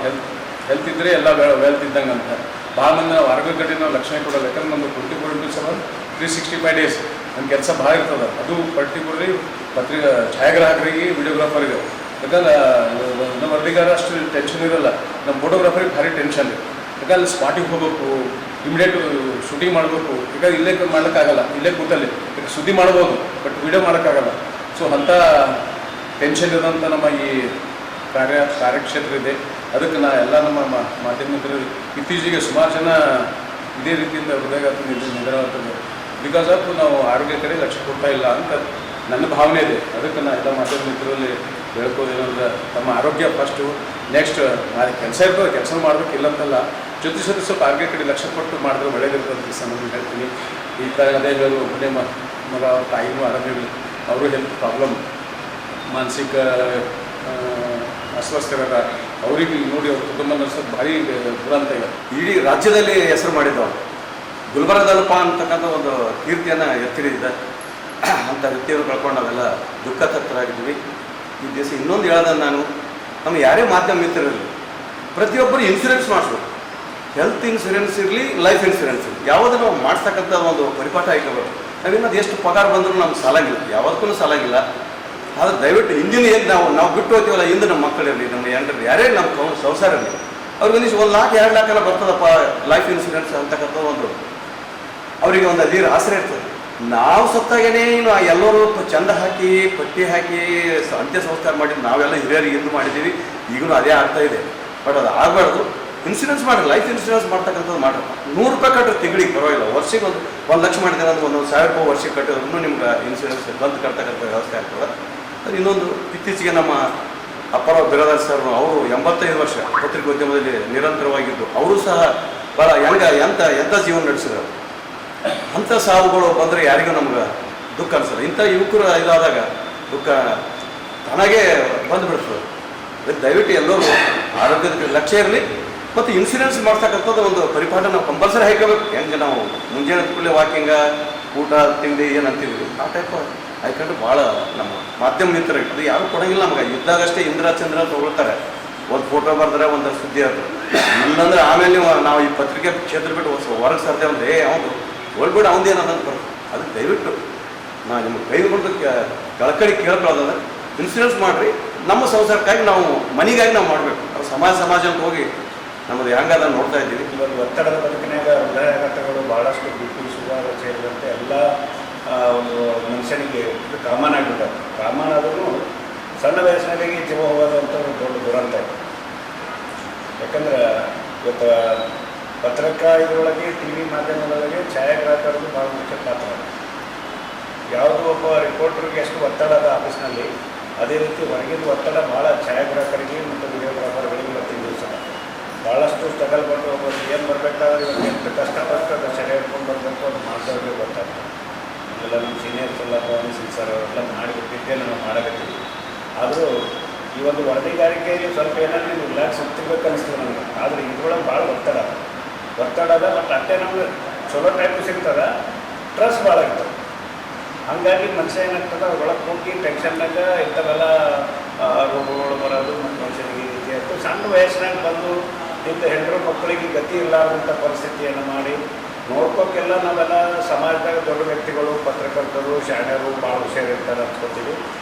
ಹೆಲ್ತ್ ಇದ್ದರೆ ಎಲ್ಲ ವೆಲ್ತ್ ಇದ್ದಂಗೆ ಅಂತ. ಭಾಳ ಮಂದಿ ನಾವು ಆರೋಗ್ಯ ಕಡೆ ನಾವು ಲಕ್ಷಣ ಕೊಡೋದು. ಯಾಕಂದ್ರೆ ನಮ್ಮದು 24/7 365 ಡೇಸ್ ನಮ್ಮ ಕೆಲಸ ಭಾಳ ಇರ್ತದೆ. ಅದು ಪರ್ಟಿಕ್ಯುಲರ್ಲಿ ಛಾಯಾಗ್ರಾಹಕರಿಗೆ, ವಿಡಿಯೋಗ್ರಾಫರಿಗೆ. ಯಾಕಂದ್ರೆ ನಮ್ಮ ವರದಿಗಾರ ಅಷ್ಟು ಟೆನ್ಷನ್ ಇರೋಲ್ಲ, ನಮ್ಮ ಫೋಟೋಗ್ರಾಫರಿಗೆ ಭಾರಿ ಟೆನ್ಷನ್. ಯಾಕಂದ್ರೆ ಸ್ಪಾಟಿಗೆ ಹೋಗ್ಬೇಕು, ಇಮಿಡಿಯೇಟ್ ಶೂಟಿಂಗ್ ಮಾಡಬೇಕು. ಈಗ ಇಲ್ಲೇ ಮಾಡೋಕ್ಕಾಗಲ್ಲ, ಇಲ್ಲೇ ಕೂತಲ್ಲಿ ಈಗ ಸುದ್ದಿ ಮಾಡ್ಬೋದು, ಬಟ್ ವಿಡಿಯೋ ಮಾಡೋಕ್ಕಾಗಲ್ಲ. ಸೊ ಅಂಥ ಟೆನ್ಷನ್ ಇರೋಂಥ ನಮ್ಮ ಈ ಕಾರ್ಯಕ್ಷೇತ್ರ ಇದೆ. ಅದಕ್ಕೆ ನಾ ಎಲ್ಲ ನಮ್ಮ ಮಾಧ್ಯಮಿಕರು ಇತ್ತೀಚೆಗೆ ಸುಮಾರು ಜನ ಇದೇ ರೀತಿಯಿಂದ ಹೃದಯಾಘಾತದಿಂದ ನಿಧನರಾಗ್ತದೆ. ಬಿಕಾಸ್ ಆಫ್ ನಾವು ಆರೋಗ್ಯ ಕಡೆ ಲಕ್ಷ್ಯ ಕೊಡ್ತಾ ಇಲ್ಲ ಅಂತ ನನ್ನ ಭಾವನೆ ಇದೆ. ಅದಕ್ಕೆ ನಾ ಎಲ್ಲ ಮಾಧ್ಯಮಿಕರಲ್ಲಿ ಹೇಳ್ಕೋದೇನಂದ್ರೆ ತಮ್ಮ ಆರೋಗ್ಯ ಫಸ್ಟು, ನೆಕ್ಸ್ಟ್ ಕೆಲಸ ಇರ್ತದೆ, ಕೆಲಸ ಮಾಡಬೇಕಿಲ್ಲ ಅಂತಲ್ಲ, ಜೊತೆ ಸ್ವಲ್ಪ ಆರೋಗ್ಯ ಕಡೆ ಲಕ್ಷ್ಯ ಕೊಟ್ಟು ಮಾಡಿದ್ರೆ ಒಳ್ಳೇದಿರ್ತದೆ ಸಂಬಂಧ ಹೇಳ್ತೀನಿ. ಈ ಥರ ಅದೇ ಹೇಳೋದು ಒಬ್ಬನೇ ಮಗ ಅವ್ರ ತಾಯಿನೂ ಆರೋಗ್ಯಗಳು, ಅವರು ಹೆಲ್ತ್ ಪ್ರಾಬ್ಲಮ್, ಮಾನಸಿಕ ಅಸ್ವಸ್ಥರಾದ ಅವರಿಗೆ ನೋಡಿ ಅವ್ರ ಕುಟುಂಬ ನಡೆಸೋದು ಭಾರಿ ದುರಂತ ಇದೆ. ಇಡೀ ರಾಜ್ಯದಲ್ಲಿ ಹೆಸರು ಮಾಡಿದ್ದವರು ಗುಲ್ಬರ್ಗದಲ್ಲಪ್ಪ ಅಂತಕ್ಕಂಥ ಒಂದು ಕೀರ್ತಿಯನ್ನು ಎತ್ತಿರಿದ್ದ ಅಂಥ ವ್ಯಕ್ತಿಯನ್ನು ಕಳ್ಕೊಂಡು ನಾವೆಲ್ಲ ದುಃಖ ತಪ್ತರಾಗಿದ್ವಿ. ಈ ದಿವಸ ಇನ್ನೊಂದು ಹೇಳೋದನ್ನು ನಾನು, ನಮ್ಮ ಯಾರೇ ಮಾಧ್ಯಮ ಮಿತ್ರರಲ್ಲಿ ಪ್ರತಿಯೊಬ್ಬರು ಇನ್ಶೂರೆನ್ಸ್ ಮಾಡಿಸ್ಬೇಕು. ಹೆಲ್ತ್ ಇನ್ಶೂರೆನ್ಸ್ ಇರಲಿ, ಲೈಫ್ ಇನ್ಶೂರೆನ್ಸ್ ಇರಲಿ, ಯಾವುದನ್ನು ನಾವು ಮಾಡಿಸ್ತಕ್ಕಂಥ ಒಂದು ಪರಿಪಾಠ ಇಟ್ಕೋಬೇಕು. ನಾವಿನ್ನದು ಎಷ್ಟು ಪಗಾರ ಬಂದರೂ ನಮ್ಗೆ ಸಾಲಾಗಿಲ್ಲ, ಯಾವತ್ತೂ ಸಾಲಾಗಿಲ್ಲ. ಆದರೆ ದಯವಿಟ್ಟು ಹಿಂದಿನ ಏನು ನಾವು ಬಿಟ್ಟು ಹೋಗ್ತೀವಲ್ಲ, ಹಿಂದೆ ನಮ್ಮ ಮಕ್ಕಳಿರಲಿ, ನಮ್ಮ ಹೆಂಡ್ರಲ್ಲಿ, ಯಾರೇ ನಮ್ಮ ಸಂಸಾರ ಇರಲಿ, ಅವ್ರಿಗೊಂದಿಷ್ಟು 1 ಲಕ್ಷ 2 ಲಕ್ಷ ಬರ್ತದಪ್ಪ ಲೈಫ್ ಇನ್ಶೂರೆನ್ಸ್ ಅಂತಕ್ಕಂಥ ಒಂದು ಅವರಿಗೆ ಒಂದು ಅಧೀರ ಆಸರೆ ಇರ್ತದೆ. ನಾವು ಸತ್ತಾಗೇನೆ ಇನ್ನು ಎಲ್ಲರೂ ಚಂದ ಹಾಕಿ ಪಟ್ಟಿ ಹಾಕಿ ಅಂತ್ಯ ಸಂಸ್ಕಾರ ಮಾಡಿದ್ದು ನಾವೆಲ್ಲ ಹಿರಿಯರಿಗೆ ಎಂದು ಮಾಡಿದ್ದೀವಿ. ಈಗಲೂ ಅದೇ ಆಗ್ತಾ ಇದೆ. ಬಟ್ ಅದು ಆಗಬಾರ್ದು. ಇನ್ಶೂರೆನ್ಸ್ ಮಾಡಿರಿ, ಲೈಫ್ ಇನ್ಶೂರೆನ್ಸ್ ಮಾಡ್ತಕ್ಕಂಥದ್ದು ಮಾಡ್ರಿ. 100 ರೂಪಾಯಿ ಕಟ್ಟರೆ ತಿಂಗಳಿಗೆ ಪರವಾಗಿಲ್ಲ. ವರ್ಷಕ್ಕೆ 1 ಲಕ್ಷ ಮಾಡಿದ್ದೇನೆ ಅಂದ್ರೆ 1,000 ರೂಪಾಯಿ ವರ್ಷಕ್ಕೆ ಕಟ್ಟಿದ್ರು ನಿಮ್ಗೆ ಇನ್ಶೂರೆನ್ಸ್ ಬಂದು ಕಟ್ತಕ್ಕಂಥ ವ್ಯವಸ್ಥೆ ಆಗ್ತದೆ. ಅದು ಇನ್ನೊಂದು, ಇತ್ತೀಚೆಗೆ ನಮ್ಮ ಅಪ್ಪರಾವ್ ಬಿರಾದಾರ್ ಸರ್ ಅವರು 85 ವರ್ಷ ಪತ್ರಿಕೋದ್ಯಮದಲ್ಲಿ ನಿರಂತರವಾಗಿದ್ದು, ಅವರು ಸಹ ಭಾಳ ಎಂಥ ಜೀವನ ನಡೆಸಿದ್ರು. ಅಂಥ ಸಾವುಗಳು ಬಂದರೆ ಯಾರಿಗೂ ನಮ್ಗೆ ದುಃಖ ಅನಿಸೋದು. ಇಂಥ ಯುವಕರು ಇದಾದಾಗ ದುಃಖ ತಾನಾಗೇ ಬಂದುಬಿಡ್ತದೆ. ದಯವಿಟ್ಟು ಎಲ್ಲರೂ ಆರೋಗ್ಯದ ಲಕ್ಷ್ಯ ಇರಲಿ. ಮತ್ತು ಇನ್ಶೂರೆನ್ಸ್ ಮಾಡ್ತಕ್ಕಂಥದ್ದು ಒಂದು ಪರಿಪಾಠ ನಾವು ಕಂಪಲ್ಸರಿ ಹಾಕೋಬೇಕು. ಹೆಂಗೆ ನಾವು ಮುಂಜಾನೆ ಕೂಡಲೇ ವಾಕಿಂಗ, ಊಟ ತಿಂಡಿ ಏನು ಅಂತಿದ್ವಿ, ಆ ಟೈಪ್ ಹಾಕೊಂಡು ಭಾಳ ನಮ್ಮ ಮಾಧ್ಯಮ ಮಿತ್ರರಿಗೆ ಅದು ಯಾರು ಕೊಡೋಂಗಿಲ್ಲ ನಮ್ಗೆ. ಇದ್ದಾಗಷ್ಟೇ ಇಂದ್ರ ಚಂದ್ರ ತೊಗೊಳ್ತಾರೆ, ಒಂದು ಫೋಟೋ ಬರೆದ್ರೆ ಒಂದು ಸುದ್ದಿ ಆಗ್ತದೆ. ಇಲ್ಲಂದ್ರೆ ಆಮೇಲೆ ನಾವು ಈ ಪತ್ರಿಕೆ ಕ್ಷೇತ್ರ ಬಿಟ್ಟು ಹೊರಗೆ ಸರ್ದೆ ಅಂದರೆ ಅವನು ಹೋಗ್ಬಿಟ್ಟು ಅವನದೇನಂತ ಬರ್ತದೆ. ಅದಕ್ಕೆ ದಯವಿಟ್ಟು ನಾನು ನಿಮ್ಗೆ ಕೈಗೊಂಡು ಕಳಕಳಿ ಕೇಳ್ಕೊಳ್ಳೋದಂದ್ರೆ ಇನ್ಶೂರೆನ್ಸ್ ಮಾಡಿರಿ. ನಮ್ಮ ಸಂಸಾರಕ್ಕಾಗಿ ನಾವು ಮನೆಗಾಗಿ ನಾವು ಮಾಡಬೇಕು. ಅದು ಸಮಾಜ ಅಂತ ಹೋಗಿ ನಮ್ಮದು ಹೆಂಗಾದ ನೋಡ್ತಾ ಇದ್ದೀವಿ. ಒಂದು ಒತ್ತಡದ ಬದುಕಿನಾಗ ಹೃದಯಾಘಾತಗಳು ಭಾಳಷ್ಟು BP, ಶುಗರ್ ಸೇರಿದಂತೆ ಎಲ್ಲ ಒಂದು ಮನುಷ್ಯನಿಗೆ ಕಾಮನ್ ಆಗಿಬಿಟ್ಟವು. ಕಾಮನ್ ಆದ್ರೂ ಸಣ್ಣ ವಯಸ್ಸಿನಾಗಾಗಿ ಜೀವ ಹೋಗೋದಂಥ ಒಂದು ದೊಡ್ಡ ದುರಂತ ಇದೆ. ಯಾಕಂದ್ರೆ ಇವತ್ತು ಪತ್ರಿಕಾ ಇದರೊಳಗೆ TV ಮಾಧ್ಯಮದೊಳಗೆ ಛಾಯಾಗ್ರಾಹಕರದ್ದು ಭಾಳ ಮುಖ್ಯ ಪಾತ್ರ. ಯಾವುದೋ ಒಬ್ಬ ರಿಪೋರ್ಟರ್ಗೆ ಎಷ್ಟು ಒತ್ತಡ ಅದ ಆಫೀಸ್ನಲ್ಲಿ, ಅದೇ ರೀತಿ ಹೊರಗಿನ ಒತ್ತಡ ಭಾಳ ಛಾಯಾಗ್ರಾಹಕರಿಗೆ ಮತ್ತು ವಿಡಿಯೋಗ್ರಾಫರ್ಗಳಿಗೆ ಇವತ್ತಿನ ದಿವಸ ಭಾಳಷ್ಟು ಸ್ಟ್ರಗಲ್ ಪಟ್ಟು ಒಬ್ಬರು ಏನು ಬರಬೇಕಾದ್ರೆ ಇವಾಗ ಎಷ್ಟು ಕಷ್ಟಪಟ್ಟು ಅದು ಸೆರೆ ಹಿಡ್ಕೊಂಡು ಬರಬೇಕು ಅದು ಮಾಡಿದವ್ರಿಗೆ ಗೊತ್ತಾಗ್ತದೆ. ಎಲ್ಲ ನಮ್ಮ ಸೀನಿಯರ್ಸ್ ಎಲ್ಲ ಪವನಿ ಸರ್ ಅವರೆಲ್ಲ ಮಾಡಿಬಿಟ್ಟಿದ್ದೇ ನಾವು ಮಾಡಕತ್ತೀವಿ. ಆದರೂ ಈ ಒಂದು ವರದಿಗಾರಿಕೆಯಲ್ಲಿ ಸ್ವಲ್ಪ ಏನಾದರೂ ನೀವು ರಿಲ್ಯಾಕ್ಸ್ ಹೋಗ್ತಿರ್ಬೇಕು ಅನಿಸ್ತದೆ ನನಗೆ. ಆದರೆ ಇದ್ರೊಳಗೆ ಭಾಳ ಒತ್ತಡ ಅದ ಮತ್ತು ಅಷ್ಟೇ ನಮ್ಗೆ ಚಲೋ ಟೈಮು ಸಿಗ್ತದೆ, ಸ್ಟ್ರೆಸ್ ಭಾಳ ಆಗ್ತದೆ. ಹಾಗಾಗಿ ಮನುಷ್ಯ ಏನಾಗ್ತದೆ ಒಳಗೆ ಹೋಗಿ ಟೆನ್ಷನ್ನಾಗ ಇಂಥವೆಲ್ಲ ರೋಗಗಳು ಬರೋದು ಮತ್ತು ಮನುಷ್ಯನಿಗೆ ಈ ರೀತಿ ಆಯಿತು. ಸಣ್ಣ ವಯಸ್ಸಿನಾಗ ಬಂದು ಇಂಥ ಹೆಣ್ಣು ಮಕ್ಕಳಿಗೆ ಗತಿ ಇರಲಾರ್ದಂಥ ಪರಿಸ್ಥಿತಿಯನ್ನು ಮಾಡಿ ನೋಡ್ಕೋಕ್ಕೆಲ್ಲ ನಾವೆಲ್ಲ ಸಮಾಜದಾಗ ದೊಡ್ಡ ವ್ಯಕ್ತಿಗಳು, ಪತ್ರಕರ್ತರು, ಶಾಣ್ಯರು ಭಾಳ ಹುಷಾರಿರ್ತಾರೆ ಅನ್ಸ್ಕೊತೀವಿ.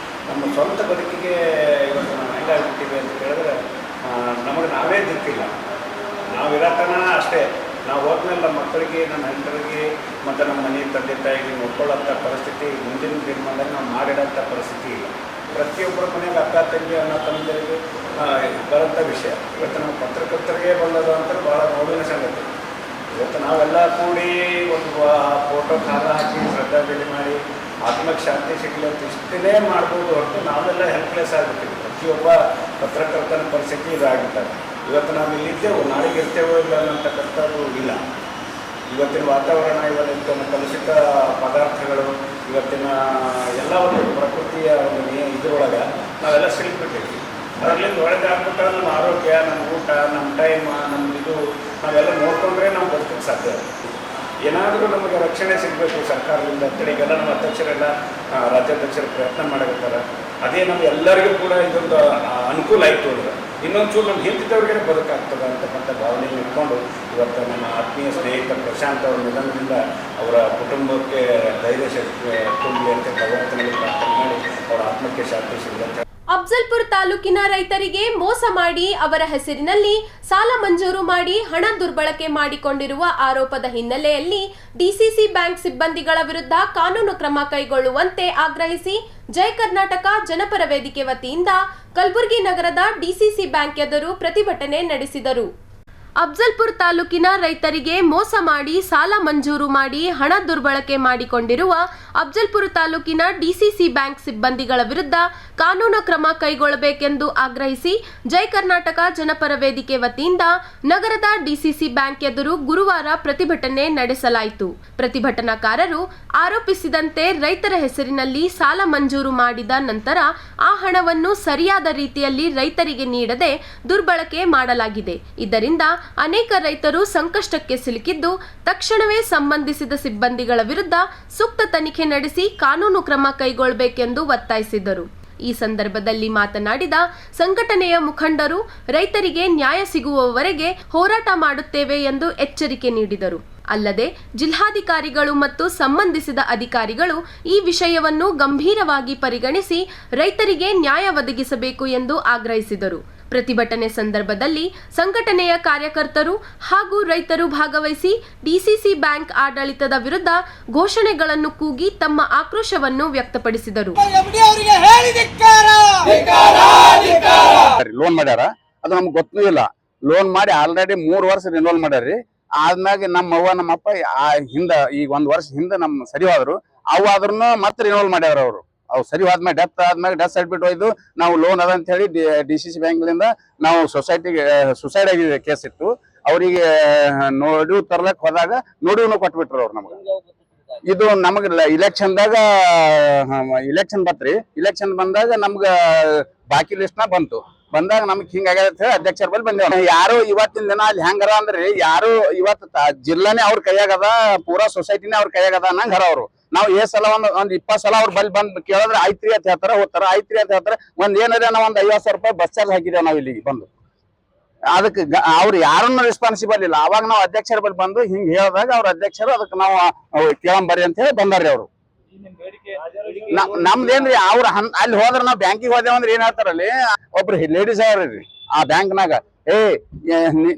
ನಮ್ಮ ಸ್ವಂತ ಬದುಕಿಗೆ ಇವತ್ತು ನಾವು ಹೆಂಗಾಗ್ಬಿಟ್ಟಿವಿ ಅಂತ ಕೇಳಿದ್ರೆ ನಮಗೆ ನಾವೇ ದಿಕ್ಕಿಲ್ಲ. ನಾವು ಇರತನ ಅಷ್ಟೇ, ನಾವು ಹೋದ್ಮೇಲೆ ನಮ್ಮ ಮಕ್ಕಳಿಗೆ, ನಮ್ಮ ಹೆಂಡರಿಗೆ ಮತ್ತು ನಮ್ಮ ಮನೆ ತಂದೆ ತಾಯಿಗೆ ನೋಡ್ಕೊಳ್ಳೋಂಥ ಪರಿಸ್ಥಿತಿ ಮುಂದಿನ ದಿನಮಾನದಾಗ ನಾವು ಮಾಡಿಡೋಂಥ ಪರಿಸ್ಥಿತಿ ಇಲ್ಲ. ಪ್ರತಿಯೊಬ್ಬರ ಮನೆಗೆ ಅಕ್ಕ ತಂಗಿ ಅಣ್ಣ ತಮ್ಮಂದಿರಿಗೆ ಬರೋಂಥ ವಿಷಯ. ಇವತ್ತು ನಾವು ಪತ್ರಕರ್ತರಿಗೆ ಬಂದದು ಅಂತ ಭಾಳ ನೋವಿನ ಸಂಗತಿ. ಇವತ್ತು ನಾವೆಲ್ಲ ಕೂಡಿ ಒಂದು ಫೋಟೋ ಖಾಲ ಹಾಕಿ ಶ್ರದ್ಧಾಂಜಲಿ ಮಾಡಿ ಆತ್ಮಕ್ಕೆ ಶಾಂತಿ ಸಿಗಲಿ ಅಂತ ಇಷ್ಟೇ ಮಾಡ್ಬೋದು ಹೊರತು ನಾವೆಲ್ಲ ಹೆಲ್ಪ್ಲೆಸ್ ಆಗಿರ್ತೀವಿ. ಪ್ರತಿಯೊಬ್ಬ ಪತ್ರಕರ್ತನ ಪರಿಸ್ಥಿತಿ ಇದಾಗಿರ್ತಾರೆ. ಇವತ್ತು ನಾವು ಇಲ್ಲಿದ್ದೇವೆ, ನಾಳೆಗೆ ಇರ್ತೇವೋ ಇಲ್ಲ ಅನ್ನೋಂಥಕ್ಕಂಥದ್ದು ಇಲ್ಲ. ಇವತ್ತಿನ ವಾತಾವರಣ, ಇವತ್ತಿನ ಕಲುಷಿತ ಪದಾರ್ಥಗಳು, ಇವತ್ತಿನ ಎಲ್ಲ ಒಂದು ಪ್ರಕೃತಿಯ ಒಂದು ಇದರೊಳಗೆ ನಾವೆಲ್ಲ ಸಿಲುಕಿಬಿಟ್ಟಿರ್ತೀವಿ. ಅದರಲ್ಲಿ ಒಳಗೆ ಆಗ್ಬಿಟ್ಟ ನಮ್ಮ ಆರೋಗ್ಯ, ನಮ್ಮ ಊಟ, ನಮ್ಮ ಟೈಮ್, ನಮ್ಮದು ನಾವೆಲ್ಲ ನೋಡಿಕೊಂಡ್ರೆ ನಾವು ಬದುಕಕ್ಕೆ ಸಾಧ್ಯ. ಏನಾದರೂ ನಮಗೆ ರಕ್ಷಣೆ ಸಿಗಬೇಕು ಸರ್ಕಾರದಿಂದ ಅಂತೇಳಿ ಈಗೆಲ್ಲ ನಮ್ಮ ಅಧ್ಯಕ್ಷರೆಲ್ಲ, ರಾಜ್ಯಾಧ್ಯಕ್ಷರು ಪ್ರಯತ್ನ ಮಾಡಕತ್ತಾರೆ. ಅದೇ ನಮ್ಮ ಎಲ್ಲರಿಗೂ ಕೂಡ ಇದೊಂದು ಅನುಕೂಲ ಆಯಿತು ಅಂದ್ರೆ ಇನ್ನೊಂದು ಚೂರು ನಮ್ಮ ಹಿಂದಿದ್ದವ್ರಿಗೆ ಬದುಕಾಗ್ತದೆ ಅಂತಕ್ಕಂಥ ಭಾವನೆಯನ್ನು ಇಟ್ಕೊಂಡು ಇವತ್ತು ನನ್ನ ಆತ್ಮೀಯ ಸ್ನೇಹಿತ ಪ್ರಶಾಂತ್ ಅವರ ನಿಧನದಿಂದ ಅವರ ಕುಟುಂಬಕ್ಕೆ ಧೈರ್ಯ ಶಕ್ತಿ ತುಂಬಲಿ ಅಂತ ಭಗವಂತನಲ್ಲಿ ಪ್ರಾರ್ಥನೆ ಮಾಡಿ ಅವರ ಆತ್ಮಕ್ಕೆ ಶಾಂತಿ ಸಿಗಲಿ ಅಂತ. ಅಫ್ಜಲ್ಪುರ್ ತಾಲೂಕಿನ ರೈತರಿಗೆ ಮೋಸ ಮಾಡಿ ಅವರ ಹೆಸರಿನಲ್ಲಿ ಸಾಲ ಮಂಜೂರು ಮಾಡಿ ಹಣ ದುರ್ಬಳಕೆ ಮಾಡಿಕೊಂಡಿರುವ ಆರೋಪದ ಹಿನ್ನೆಲೆಯಲ್ಲಿ ಡಿಸಿಸಿ ಬ್ಯಾಂಕ್ ಸಿಬ್ಬಂದಿಗಳ ವಿರುದ್ಧ ಕಾನೂನು ಕ್ರಮ ಕೈಗೊಳ್ಳುವಂತೆ ಆಗ್ರಹಿಸಿ ಜೈ ಕರ್ನಾಟಕ ಜನಪರ ವೇದಿಕೆ ವತಿಯಿಂದ ಕಲಬುರಗಿ ನಗರದ ಡಿಸಿಸಿ ಬ್ಯಾಂಕ್ ಎದುರು ಪ್ರತಿಭಟನೆ ನಡೆಸಿದರು. ಅಫ್ಜಲ್ಪುರ್ ತಾಲೂಕಿನ ರೈತರಿಗೆ ಮೋಸ ಮಾಡಿ ಸಾಲ ಮಂಜೂರು ಮಾಡಿ ಹಣ ದುರ್ಬಳಕೆ ಮಾಡಿಕೊಂಡಿರುವ ಅಫ್ಜಲ್ಪುರ್ ತಾಲೂಕಿನ ಡಿಸಿಸಿ ಬ್ಯಾಂಕ್ ಸಿಬ್ಬಂದಿಗಳ ವಿರುದ್ಧ ಕಾನೂನು ಕ್ರಮ ಕೈಗೊಳ್ಳಬೇಕೆಂದು ಆಗ್ರಹಿಸಿ ಜೈ ಕರ್ನಾಟಕ ಜನಪರ ವೇದಿಕೆ ವತಿಯಿಂದ ನಗರದ ಡಿಸಿಸಿ ಬ್ಯಾಂಕ್ ಎದುರು ಗುರುವಾರ ಪ್ರತಿಭಟನೆ ನಡೆಸಲಾಯಿತು. ಪ್ರತಿಭಟನಾಕಾರರು ಆರೋಪಿಸಿದಂತೆ ರೈತರ ಹೆಸರಿನಲ್ಲಿ ಸಾಲ ಮಂಜೂರು ಮಾಡಿದ ನಂತರ ಆ ಹಣವನ್ನು ಸರಿಯಾದ ರೀತಿಯಲ್ಲಿ ರೈತರಿಗೆ ನೀಡದೆ ದುರ್ಬಳಕೆ ಮಾಡಲಾಗಿದೆ. ಇದರಿಂದ ಅನೇಕ ರೈತರು ಸಂಕಷ್ಟಕ್ಕೆ ಸಿಲುಕಿದ್ದು ತಕ್ಷಣವೇ ಸಂಬಂಧಿಸಿದ ಸಿಬ್ಬಂದಿಗಳ ವಿರುದ್ಧ ಸೂಕ್ತ ತನಿಖೆ ನಡೆಸಿ ಕಾನೂನು ಕ್ರಮ ಕೈಗೊಳ್ಳಬೇಕೆಂದು ಒತ್ತಾಯಿಸಿದರು. ಈ ಸಂದರ್ಭದಲ್ಲಿ ಮಾತನಾಡಿದ ಸಂಘಟನೆಯ ಮುಖಂಡರು, ರೈತರಿಗೆ ನ್ಯಾಯ ಸಿಗುವವರೆಗೆ ಹೋರಾಟ ಮಾಡುತ್ತೇವೆ ಎಂದು ಎಚ್ಚರಿಕೆ ನೀಡಿದರು. ಅಲ್ಲದೆ ಜಿಲ್ಲಾಧಿಕಾರಿಗಳು ಮತ್ತು ಸಂಬಂಧಿಸಿದ ಅಧಿಕಾರಿಗಳು ಈ ವಿಷಯವನ್ನು ಗಂಭೀರವಾಗಿ ಪರಿಗಣಿಸಿ ರೈತರಿಗೆ ನ್ಯಾಯ ಒದಗಿಸಬೇಕು ಎಂದು ಆಗ್ರಹಿಸಿದರು. ಪ್ರತಿಭಟನೆ ಸಂದರ್ಭದಲ್ಲಿ ಸಂಘಟನೆಯ ಕಾರ್ಯಕರ್ತರು ಹಾಗೂ ರೈತರು ಭಾಗವಹಿಸಿ ಡಿಸಿಸಿ ಬ್ಯಾಂಕ್ ಆಡಳಿತದ ವಿರುದ್ಧ ಘೋಷಣೆಗಳನ್ನು ಕೂಗಿ ತಮ್ಮ ಆಕ್ರೋಶವನ್ನು ವ್ಯಕ್ತಪಡಿಸಿದರು. ಲೋನ್ ಮಾಡ್ಯಾರ, ಅದು ನಮ್ಗೆ ಗೊತ್ತೂ ಇಲ್ಲ. ಲೋನ್ ಮಾಡಿ ಆಲ್ರೆಡಿ 3 ವರ್ಷ ರಿನ್ಯೂವಲ್ ಮಾಡ್ಯಾರ್ರಿ. ಆದ್ಮ್ಯಾಗ ನಮ್ಮ ಅವ್ವ ನಮ್ಮ ಅಪ್ಪ ಹಿಂದ ಈಗ 1 ವರ್ಷ ಹಿಂದೆ ನಮ್ ಸರಿ ಹೋದ್ರು, ಅವು ಆದ್ರೂ ಮತ್ತೆ ರಿನ್ಯೂವಲ್ ಮಾಡ್ಯಾರ. ಅವ್ರು ಸರಿ ಆದ್ಮೇಲೆ ಡೆತ್ ಸರ್ಟಿಫಿಕೇಟ್ ಹೋಯ್ದು ನಾವು ಲೋನ್ ಅದ ಅಂತ ಹೇಳಿ ಡಿಸಿಸಿ ಬ್ಯಾಂಕ್ಲಿಂದ ನಾವು ಸೊಸೈಟಿಗೆ ಸುಸೈಡ್ ಆಗಿದೆ ಕೇಸ್ ಇತ್ತು. ಅವರಿಗೆ ನೋಡಿವ್ ತರ್ಲಕ್ ಹೋದಾಗ ನೋಡಿವ್ನು ಕೊಟ್ಬಿಟ್ರು ಅವ್ರು ನಮ್ಗೆ. ಇದು ನಮಗ ಇಲೆಕ್ಷನ್ದಾಗ ಇಲೆಕ್ಷನ್ ಬತ್ರಿ. ಇಲೆಕ್ಷನ್ ಬಂದಾಗ ನಮ್ಗ ಬಾಕಿ ಲಿಸ್ಟ್ ನ ಬಂದಾಗ ನಮ್ಗೆ ಹಿಂಗಾಗ್ಯದ ಅಂತ ಹೇಳಿ ಅಧ್ಯಕ್ಷರ ಬಳಿ ಬಂದೇವ್. ಯಾರು ಇವತ್ತಿನ ದಿನ ಅಲ್ಲಿ ಹೆಂಗರ ಅಂದ್ರಿ, ಯಾರು ಇವತ್ತು ಜಿಲ್ಲಾನೇ ಅವ್ರ ಕೈಯಾಗದ, ಪೂರಾ ಸೊಸೈಟಿನೇ ಅವ್ರ ಕೈಯಾಗದ ಅನ್ನಂಗ್ ಹರ ಅವ್ರು. ನಾವು ಸಲ ಒಂದ್ 20 ಸಲ ಅವ್ರ ಬಲ್ಲಿ ಬಂದ್ ಕೇಳಿದ್ರೆ ಆಯ್ತ್ರಿ ಅಂತ ಹೇಳ್ತಾರ, ಹೋಗ್ತಾರ. ಆಯ್ತ್ರಿ ಅಂತ ಹೇಳ್ತಾರೆ. ಏನಾದ್ರೆ ನಾವು 50,000 ರೂಪಾಯಿ ಬಸ್ ಚಾರ್ಜ್ ಹಾಕಿದೇವ್ ನಾವು ಇಲ್ಲಿಗೆ ಬಂದು. ಅದಕ್ಕೆ ಅವ್ರು ಯಾರನ್ನು ರೆಸ್ಪಾನ್ಸಿಬಲ್ ಇಲ್ಲ. ಅವಾಗ ನಾವು ಅಧ್ಯಕ್ಷರ ಬಳಿ ಬಂದು ಹಿಂಗ್ ಹೇಳಿದಾಗ ಅವ್ರ ಅಧ್ಯಕ್ಷರು ಅದಕ್ಕೆ ನಾವು ಕೇಳಂಬರ್ರಿ ಅಂತ ಹೇಳಿ ಬಂದಾರ್ರಿ ಅವ್ರು. ನಮ್ದೇನ್ರಿ ಅವ್ರ ಅಲ್ಲಿ ಹೋದ್ರ ನಾವ್ ಬ್ಯಾಂಕಿಗೆ ಹೋದೇವಂದ್ರೆ ಏನ್ ಹೇಳ್ತಾರಲ್ಲಿ, ಒಬ್ರು ಲೇಡೀಸ್ ಅವ್ರಿ ಆ ಬ್ಯಾಂಕ್ನಾಗ,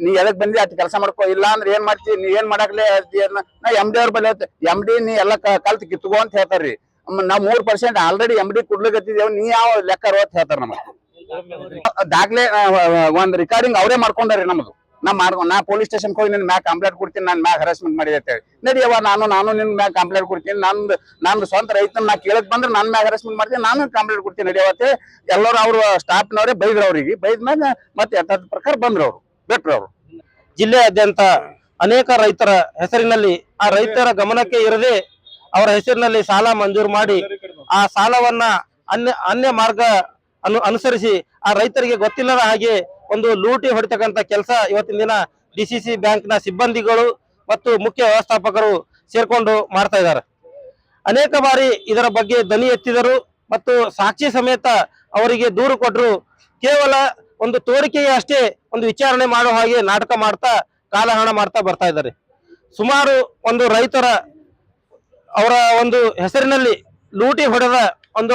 ನೀ ಎದಕ್ ಬಂದಿ ಅಟ್ ಕೆಲಸ ಮಾಡ್ಕೋ, ಇಲ್ಲ ಅಂದ್ರೆ ಏನ್ ಮಾಡ್ತಿ, ನೀ ಏನ್ ಮಾಡಾಕ್ಲೆ ನಾ MD ಅವ್ರ ಬಳಿ MD ನೀ ಎಲ್ಲ ಕಲ್ತ್ ಕಿತ್ಕೋ ಅಂತ ಹೇಳ್ತಾರ್ರಿ. ನಾವ್ 3% ಆಲ್ರೆಡಿ MD ಕುಡ್ಲಿಕತ್ತಿದೇವ್, ನೀ ಯಾವ ಲೆಕ್ಕ ಅಂತ ಹೇಳ್ತಾರ. ನಮಗ್ ದಾಖಲೆ ಒಂದ್ ರಿಕಾರ್ಡಿಂಗ್ ಅವರೇ ಮಾಡ್ಕೊಂಡಾರಿ ನಮ್ದು. ನಾ ಪೊಲೀಸ್ ಸ್ಟೇಷನ್ ಹೋಗಿ ನಿನ್ ಮ್ಯಾಗ ಕಂಪ್ಲೇಂಟ್ ಕೊಡ್ತೀನಿ, ನನ್ ಮ್ಯಾಗ ಹರಾಸ್ಮೆಂಟ್ ಮಾಡಿದೆ ಅಂತ ಹೇಳಿ. ನಡಿಯವ ನಾನು ನಿನ್ ಮ್ಯಾಗ ಕಂಪ್ಲೇಂಟ್ ಕೊಡ್ತೀನಿ, ನಂದು ಸ್ವಂತ ರೈತನ ನಾ ಕೇಳಕ್ ಬಂದ್ರೆ ನನ್ ಮ್ಯಾಗ ಹರಾಸ್ಮೆಂಟ್ ಮಾಡ್ತೀನಿ, ನಾನು ಕಂಪ್ಲೇಂಟ್ ಕೊಡ್ತೀನಿ ನಡಿಯವತ್ತೆ. ಎಲ್ಲರೂ ಅವ್ರ ಸ್ಟಾಫ್ನವ್ರೆ ಬೈದ್ರು ಅವ್ರಿಗೆ. ಬೈದ್ಮ್ಯಾಗ ಮತ್ತೆ ಯಥಾರ್ಥ ಪ್ರಕಾರ ಬಂದ್ರು ಅವ್ರು, ಬಿಟ್ರು ಅವ್ರು. ಜಿಲ್ಲೆಯಾದ್ಯಂತ ಅನೇಕ ರೈತರ ಹೆಸರಿನಲ್ಲಿ ಆ ರೈತರ ಗಮನಕ್ಕೆ ಇರದೆ ಅವರ ಹೆಸರಿನಲ್ಲಿ ಸಾಲ ಮಂಜೂರು ಮಾಡಿ ಆ ಸಾಲವನ್ನ ಅನ್ಯ ಮಾರ್ಗ ಅನುಸರಿಸಿ ಆ ರೈತರಿಗೆ ಗೊತ್ತಿಲ್ಲದ ಹಾಗೆ ಒಂದು ಲೂಟಿ ಹೊಡಿತಕ್ಕಂಥ ಕೆಲಸ ಇವತ್ತಿನ ದಿನ ಡಿಸಿಸಿ ಬ್ಯಾಂಕ್ನ ಸಿಬ್ಬಂದಿಗಳು ಮತ್ತು ಮುಖ್ಯ ವ್ಯವಸ್ಥಾಪಕರು ಸೇರ್ಕೊಂಡು ಮಾಡ್ತಾ ಇದ್ದಾರೆ. ಅನೇಕ ಬಾರಿ ಇದರ ಬಗ್ಗೆ ಧ್ವನಿ ಎತ್ತಿದರು ಮತ್ತು ಸಾಕ್ಷಿ ಸಮೇತ ಅವರಿಗೆ ದೂರು ಕೊಟ್ಟರು. ಕೇವಲ ಒಂದು ತೋರಿಕೆಗೆ ಅಷ್ಟೇ ಒಂದು ವಿಚಾರಣೆ ಮಾಡೋ ಹಾಗೆ ನಾಟಕ ಮಾಡ್ತಾ ಕಾಲಹರಣ ಮಾಡ್ತಾ ಬರ್ತಾ ಇದ್ದಾರೆ. ಸುಮಾರು ಒಂದು ರೈತರ ಅವರ ಒಂದು ಹೆಸರಿನಲ್ಲಿ ಲೂಟಿ ಹೊಡೆದ ಒಂದು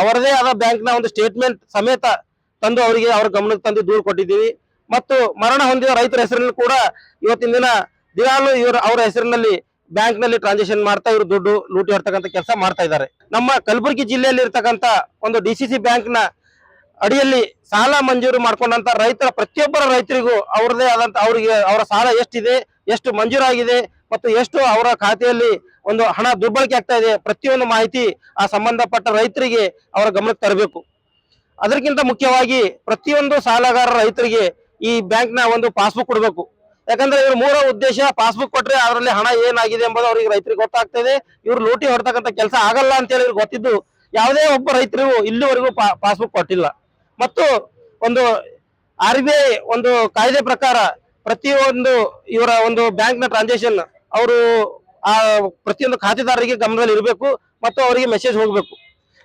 ಅವರದೇ ಆದ ಬ್ಯಾಂಕ್ನ ಒಂದು ಸ್ಟೇಟ್ಮೆಂಟ್ ಸಮೇತ ತಂದು ಅವರಿಗೆ ಅವರ ಗಮನಕ್ಕೆ ತಂದು ದೂರು ಕೊಟ್ಟಿದ್ದೀವಿ. ಮತ್ತು ಮರಣ ಹೊಂದಿದ ರೈತರ ಹೆಸರಿನಲ್ಲಿ ಕೂಡ ಇವತ್ತಿನ ದಿನ ದಿನಾಲು ಅವರ ಹೆಸರಿನಲ್ಲಿ ಬ್ಯಾಂಕ್ ನಲ್ಲಿ ಟ್ರಾನ್ಸಾಕ್ಷನ್ ಮಾಡ್ತಾ ಇವರು ದುಡ್ಡು ಲೂಟಿ ಹೊರತಕ್ಕಂಥ ಕೆಲಸ ಮಾಡ್ತಾ ಇದ್ದಾರೆ. ನಮ್ಮ ಕಲಬುರಗಿ ಜಿಲ್ಲೆಯಲ್ಲಿ ಇರ್ತಕ್ಕಂಥ ಒಂದು ಡಿಸಿಸಿ ಬ್ಯಾಂಕ್ ನ ಅಡಿಯಲ್ಲಿ ಸಾಲ ಮಂಜೂರು ಮಾಡ್ಕೊಂಡಂತ ರೈತರ ಪ್ರತಿಯೊಬ್ಬರ ರೈತರಿಗೂ ಅವರದೇ ಆದಂತ ಅವರಿಗೆ ಅವರ ಸಾಲ ಎಷ್ಟಿದೆ, ಎಷ್ಟು ಮಂಜೂರಾಗಿದೆ ಮತ್ತು ಎಷ್ಟು ಅವರ ಖಾತೆಯಲ್ಲಿ ಒಂದು ಹಣ ದುರ್ಬಳಕೆ ಆಗ್ತಾ ಇದೆ, ಪ್ರತಿಯೊಂದು ಮಾಹಿತಿ ಆ ಸಂಬಂಧಪಟ್ಟ ರೈತರಿಗೆ ಅವರ ಗಮನಕ್ಕೆ ತರಬೇಕು. ಅದಕ್ಕಿಂತ ಮುಖ್ಯವಾಗಿ ಪ್ರತಿಯೊಂದು ಸಾಲಗಾರ ರೈತರಿಗೆ ಈ ಬ್ಯಾಂಕ್ ನ ಒಂದು ಪಾಸ್ಬುಕ್ ಕೊಡಬೇಕು. ಯಾಕಂದ್ರೆ ಇವ್ರ ಮೂಲ ಉದ್ದೇಶ ಪಾಸ್ಬುಕ್ ಕೊಟ್ರೆ ಅದರಲ್ಲಿ ಹಣ ಏನಾಗಿದೆ ಎಂಬುದು ಅವರಿಗೆ ರೈತರಿಗೆ ಗೊತ್ತಾಗ್ತದೆ. ಇವ್ರು ಲೂಟಿ ಹೊರತಕ್ಕಂಥ ಕೆಲಸ ಆಗಲ್ಲ ಅಂತ ಹೇಳಿ ಗೊತ್ತಿದ್ದು ಯಾವುದೇ ಒಬ್ಬ ರೈತರಿಗೂ ಇಲ್ಲಿವರೆಗೂ ಪಾಸ್ಬುಕ್ ಕೊಟ್ಟಿಲ್ಲ. ಮತ್ತು ಒಂದು RBI ಒಂದು ಕಾಯ್ದೆ ಪ್ರಕಾರ ಪ್ರತಿಯೊಂದು ಇವರ ಒಂದು ಬ್ಯಾಂಕ್ ನ ಟ್ರಾನ್ಸಾಕ್ಷನ್ ಅವರು ಆ ಪ್ರತಿಯೊಂದು ಖಾತೆದಾರರಿಗೆ ಗಮನದಲ್ಲಿ ಇರಬೇಕು ಮತ್ತು ಅವರಿಗೆ ಮೆಸೇಜ್ ಹೋಗ್ಬೇಕು.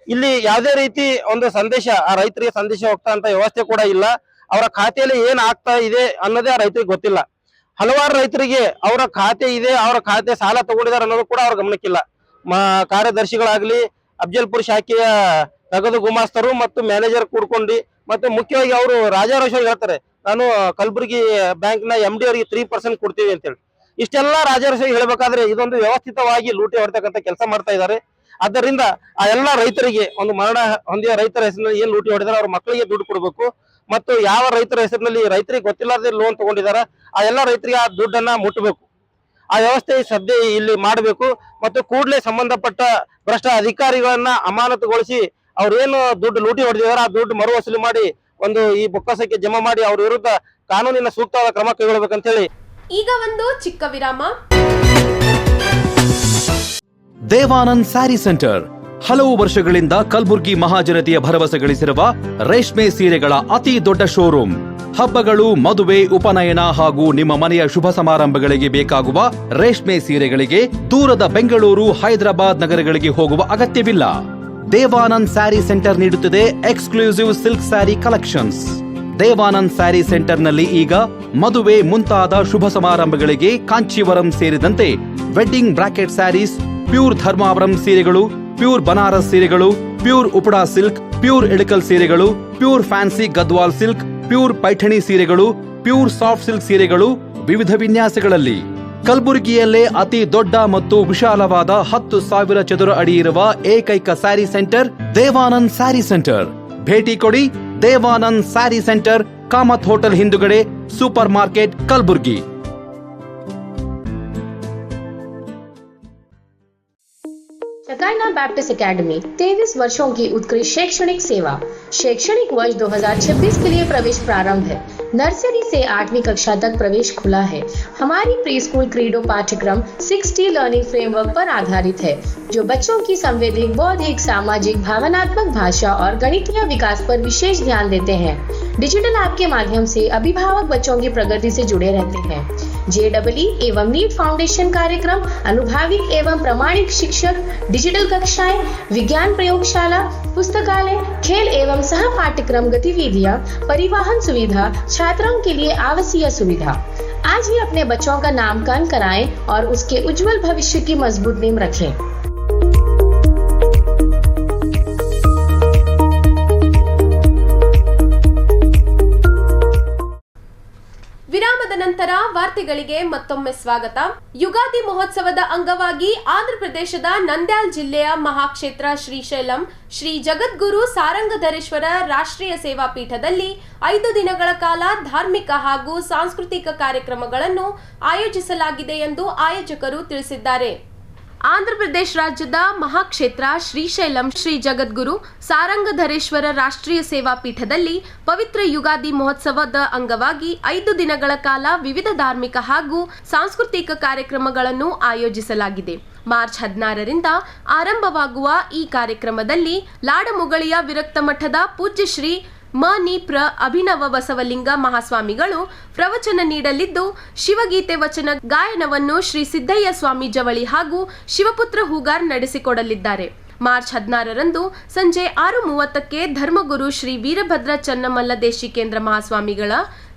ಇಲ್ಲಿ ಯಾವುದೇ ರೀತಿ ಒಂದು ಸಂದೇಶ ಆ ರೈತರಿಗೆ ಸಂದೇಶ ಹೋಗ್ತಾ ಅಂತ ವ್ಯವಸ್ಥೆ ಕೂಡ ಇಲ್ಲ. ಅವರ ಖಾತೆಯಲ್ಲಿ ಏನ್ ಆಗ್ತಾ ಇದೆ ಅನ್ನೋದೇ ಆ ರೈತರಿಗೆ ಗೊತ್ತಿಲ್ಲ. ಹಲವಾರು ರೈತರಿಗೆ ಅವರ ಖಾತೆ ಇದೆ, ಅವರ ಖಾತೆ ಸಾಲ ತಗೊಂಡಿದ್ದಾರೆ ಅನ್ನೋದು ಕೂಡ ಅವ್ರ ಗಮನಕ್ಕಿಲ್ಲ. ಕಾರ್ಯದರ್ಶಿಗಳಾಗ್ಲಿ, ಅಫ್ಜಲ್ಪುರ್ ಶಾಖೆಯ ನಗದು ಗುಮಾಸ್ತರು ಮತ್ತು ಮ್ಯಾನೇಜರ್ ಕೂಡ್ಕೊಂಡು ಮತ್ತೆ ಮುಖ್ಯವಾಗಿ ಅವರು ರಾಜಾರೋಷವಾಗಿ ಹೇಳ್ತಾರೆ, ನಾನು ಕಲಬುರಗಿ ಬ್ಯಾಂಕ್ ನ MD ಅವರಿಗೆ 3% ಕೊಡ್ತೀವಿ ಅಂತೇಳಿ. ಇಷ್ಟೆಲ್ಲ ರಾಜಾರೋಷವಾಗಿ ಹೇಳ್ಬೇಕಾದ್ರೆ ಇದೊಂದು ವ್ಯವಸ್ಥಿತವಾಗಿ ಲೂಟಿ ಹೊರತಕ್ಕಂಥ ಕೆಲಸ ಮಾಡ್ತಾ ಇದ್ದಾರೆ. ಆದ್ದರಿಂದ ಆ ಎಲ್ಲ ರೈತರಿಗೆ ಒಂದು ಮರಣ ಹೊಂದಿದ ರೈತರ ಹೆಸರಿನಲ್ಲಿ ಏನ್ ಲೂಟಿ ಹೊಡೆದಾರೆ ಅವ್ರ ಮಕ್ಕಳಿಗೆ ದುಡ್ಡು ಕೊಡಬೇಕು. ಮತ್ತು ಯಾವ ರೈತರ ಹೆಸರಿನಲ್ಲಿ ರೈತರಿಗೆ ಗೊತ್ತಿಲ್ಲದೆ ಲೋನ್ ತಗೊಂಡಿದಾರ ಆ ಎಲ್ಲ ರೈತರಿಗೆ ಆ ದುಡ್ಡನ್ನ ಮುಟ್ಟಬೇಕು. ಆ ವ್ಯವಸ್ಥೆ ಸದ್ಯ ಇಲ್ಲಿ ಮಾಡಬೇಕು. ಮತ್ತು ಕೂಡಲೇ ಸಂಬಂಧಪಟ್ಟ ಭ್ರಷ್ಟ ಅಧಿಕಾರಿಗಳನ್ನ ಅಮಾನತುಗೊಳಿಸಿ ಅವ್ರೇನು ದುಡ್ಡು ಲೂಟಿ ಹೊಡೆದಿದಾರ ಆ ದುಡ್ಡು ಮರು ವಸೂಲಿ ಮಾಡಿ ಒಂದು ಈ ಬೊಕ್ಕಸಕ್ಕೆ ಜಮಾ ಮಾಡಿ ಅವ್ರ ವಿರುದ್ಧ ಕಾನೂನಿನ ಸೂಕ್ತವಾದ ಕ್ರಮ ಕೈಗೊಳ್ಳಬೇಕಂತ ಹೇಳಿ. ಈಗ ಒಂದು ಚಿಕ್ಕ ವಿರಾಮ. ದೇವಾನಂದ್ ಸ್ಯಾರಿ ಸೆಂಟರ್ ಹಲವು ವರ್ಷಗಳಿಂದ ಕಲಬುರ್ಗಿ ಮಹಾಜನತೆಯ ಭರವಸೆ ಗಳಿಸಿರುವ ರೇಷ್ಮೆ ಸೀರೆಗಳ ಅತಿ ದೊಡ್ಡ ಶೋರೂಮ್. ಹಬ್ಬಗಳು, ಮದುವೆ, ಉಪನಯನ ಹಾಗೂ ನಿಮ್ಮ ಮನೆಯ ಶುಭ ಸಮಾರಂಭಗಳಿಗೆ ಬೇಕಾಗುವ ರೇಷ್ಮೆ ಸೀರೆಗಳಿಗೆ ದೂರದ ಬೆಂಗಳೂರು, ಹೈದರಾಬಾದ್ ನಗರಗಳಿಗೆ ಹೋಗುವ ಅಗತ್ಯವಿಲ್ಲ. ದೇವಾನಂದ್ ಸ್ಯಾರಿ ಸೆಂಟರ್ ನೀಡುತ್ತಿದೆ exclusive silk saree collections. Devanand saree ಸೆಂಟರ್ನಲ್ಲಿ ಈಗ ಮದುವೆ ಮುಂತಾದ ಶುಭ ಸಮಾರಂಭಗಳಿಗೆ ಕಾಂಚೀವರಂ ಸೇರಿದಂತೆ wedding brocade sarees, pure Dharmavaram ಸೀರೆಗಳು, ಪ್ಯೂರ್ ಬನಾರಸ್ ಸೀರೆಗಳು, pure Uppada silk, pure Ilkal ಸೀರೆಗಳು, pure fancy Gadwal silk, pure Paithani ಸೀರೆಗಳು, ಪ್ಯೂರ್ ಸಾಫ್ಟ್ ಸಿಲ್ಕ್ ಸೀರೆಗಳು ವಿವಿಧ ವಿನ್ಯಾಸಗಳಲ್ಲಿ. ಕಲಬುರಗಿಯಲ್ಲೇ ಅತಿ ದೊಡ್ಡ ಮತ್ತು ವಿಶಾಲವಾದ 10,000 ಚದುರ ಅಡಿ ಇರುವ ಏಕೈಕ saree centre Devanand saree centre. ಭೇಟಿ ಕೊಡಿ. Devanand saree centre, Kamath hotel ಹಿಂದುಗಡೆ, ಸೂಪರ್ ಮಾರ್ಕೆಟ್, ಕಲಬುರ್ಗಿ. शकाइना बैप्टिस्ट एकेडमी 23 वर्षों की उत्कृष्ट शैक्षणिक सेवा। शैक्षणिक वर्ष 2026 के लिए प्रवेश प्रारंभ है। नर्सरी से 8वीं कक्षा तक प्रवेश खुला है। हमारी प्री स्कूल क्रीडो पाठ्यक्रम 6T लर्निंग फ्रेमवर्क पर आधारित है, जो बच्चों की संवैधिक, बौद्धिक, सामाजिक, भावनात्मक, भाषा और गणितीय विकास पर विशेष ध्यान देते हैं। डिजिटल ऐप के माध्यम से अभिभावक बच्चों की प्रगति से जुड़े रहते हैं। JEE एवं नीट फाउंडेशन कार्यक्रम, अनुभवी एवं प्रमाणिक शिक्षक, डिजिटल कक्षाएं, विज्ञान प्रयोगशाला, पुस्तकालय, खेल एवं सह पाठ्यक्रम गतिविधियां, परिवहन सुविधा, छात्रों के लिए आवासीय सुविधा। आज ही अपने बच्चों का नामकरण कराएं और उसके उज्जवल भविष्य की मजबूत नींव रखें। ವಿರಾಮದ ನಂತರ ವಾರ್ತೆಗಳಿಗೆ ಮತ್ತೊಮ್ಮೆ ಸ್ವಾಗತ. ಯುಗಾದಿ ಮಹೋತ್ಸವದ ಅಂಗವಾಗಿ ಆಂಧ್ರಪ್ರದೇಶದ ನಂದ್ಯಾಲ್ ಜಿಲ್ಲೆಯ ಮಹಾಕ್ಷೇತ್ರ ಶ್ರೀಶೈಲಂ ಶ್ರೀ ಜಗದ್ಗುರು ಸಾರಂಗಧರೇಶ್ವರ ರಾಷ್ಟ್ರೀಯ ಸೇವಾ ಪೀಠದಲ್ಲಿ 5 ದಿನಗಳ ಕಾಲ ಧಾರ್ಮಿಕ ಹಾಗೂ ಸಾಂಸ್ಕೃತಿಕ ಕಾರ್ಯಕ್ರಮಗಳನ್ನು ಆಯೋಜಿಸಲಾಗಿದೆ ಎಂದು ಆಯೋಜಕರು ತಿಳಿಸಿದ್ದಾರೆ. ಆಂಧ್ರಪ್ರದೇಶ ರಾಜ್ಯದ ಮಹಾಕ್ಷೇತ್ರ ಶ್ರೀಶೈಲಂ ಶ್ರೀ ಜಗದ್ಗುರು ಸಾರಂಗಧರೇಶ್ವರ ರಾಷ್ಟ್ರೀಯ ಸೇವಾ ಪೀಠದಲ್ಲಿ ಪವಿತ್ರ ಯುಗಾದಿ ಮಹೋತ್ಸವದ ಅಂಗವಾಗಿ 5 ದಿನಗಳ ಕಾಲ ವಿವಿಧ ಧಾರ್ಮಿಕ ಹಾಗೂ ಸಾಂಸ್ಕೃತಿಕ ಕಾರ್ಯಕ್ರಮಗಳನ್ನು ಆಯೋಜಿಸಲಾಗಿದೆ. ಮಾರ್ಚ್ 16ರಿಂದ ಆರಂಭವಾಗುವ ಈ ಕಾರ್ಯಕ್ರಮದಲ್ಲಿ ಲಾಡಮುಗಳಿಯ ವಿರಕ್ತ ಮಠದ ಪೂಜ್ಯ ಶ್ರೀ ಮ.ನಿ.ಪ್ರ. ಅಭಿನವ ಬಸವಲಿಂಗ ಮಹಾಸ್ವಾಮಿಗಳು ಪ್ರವಚನ ನೀಡಲಿದ್ದು, ಶಿವಗೀತೆ ವಚನ ಗಾಯನವನ್ನು ಶ್ರೀ ಸಿದ್ದಯ್ಯ ಸ್ವಾಮಿ ಜವಳಿ ಹಾಗೂ ಶಿವಪುತ್ರ ಹೂಗಾರ್ ನಡೆಸಿಕೊಡಲಿದ್ದಾರೆ. ಮಾರ್ಚ್ 16ರಂದು ಸಂಜೆ 6:30ಕ್ಕೆ ಧರ್ಮಗುರು ಶ್ರೀ ವೀರಭದ್ರ ಚನ್ನಮಲ್ಲ ದೇಶಿಕೇಂದ್ರ ಮಹಾಸ್ವಾಮಿಗಳ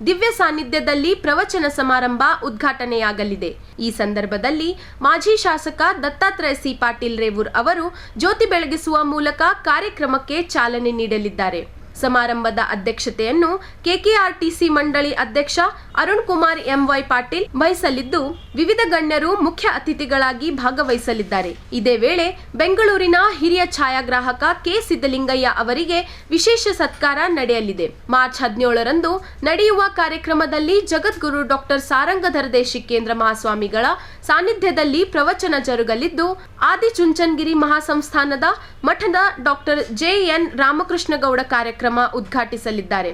ದಿವ್ಯ ಸಾನ್ನಿಧ್ಯದಲ್ಲಿ ಪ್ರವಚನ ಸಮಾರಂಭ ಉದ್ಘಾಟನೆಯಾಗಲಿದೆ. ಈ ಸಂದರ್ಭದಲ್ಲಿ ಮಾಜಿ ಶಾಸಕ ದತ್ತಾತ್ರೇಯ ಸಿ. ಪಾಟೀಲ್ ರೇವೂರ್ ಅವರು ಜ್ಯೋತಿ ಬೆಳಗಿಸುವ ಮೂಲಕ ಕಾರ್ಯಕ್ರಮಕ್ಕೆ ಚಾಲನೆ ನೀಡಲಿದ್ದಾರೆ. ಸಮಾರಂಭದ ಅಧ್ಯಕ್ಷತೆಯನ್ನು ಕೆಕೆಆರ್ಟಿಸಿ ಮಂಡಳಿ ಅಧ್ಯಕ್ಷ ಅರುಣ್ ಕುಮಾರ್ ಎಂವೈ ಪಾಟೀಲ್ ವಹಿಸಲಿದ್ದು, ವಿವಿಧ ಗಣ್ಯರು ಮುಖ್ಯ ಅತಿಥಿಗಳಾಗಿ ಭಾಗವಹಿಸಲಿದ್ದಾರೆ. ಇದೇ ವೇಳೆ ಬೆಂಗಳೂರಿನ ಹಿರಿಯ ಛಾಯಾಗ್ರಾಹಕ ಕೆ. ಸಿದ್ದಲಿಂಗಯ್ಯ ಅವರಿಗೆ ವಿಶೇಷ ಸತ್ಕಾರ ನಡೆಯಲಿದೆ. ಮಾರ್ಚ್ 17ರಂದು ನಡೆಯುವ ಕಾರ್ಯಕ್ರಮದಲ್ಲಿ ಜಗದ್ಗುರು ಡಾಕ್ಟರ್ ಸಾರಂಗಧರ ದೇಶಿಕೇಂದ್ರ ಮಹಾಸ್ವಾಮಿಗಳ ಸಾನ್ನಿಧ್ಯದಲ್ಲಿ ಪ್ರವಚನ ಜರುಗಲಿದ್ದು, ಆದಿಚುಂಚನಗಿರಿ ಮಹಾಸಂಸ್ಥಾನದ ಮಠದ ಡಾಕ್ಟರ್ ಜೆ.ಎನ್. ರಾಮಕೃಷ್ಣಗೌಡ ಕಾರ್ಯಕ್ರಮ ಉದ್ಘಾಟಿಸಲಿದ್ದಾರೆ.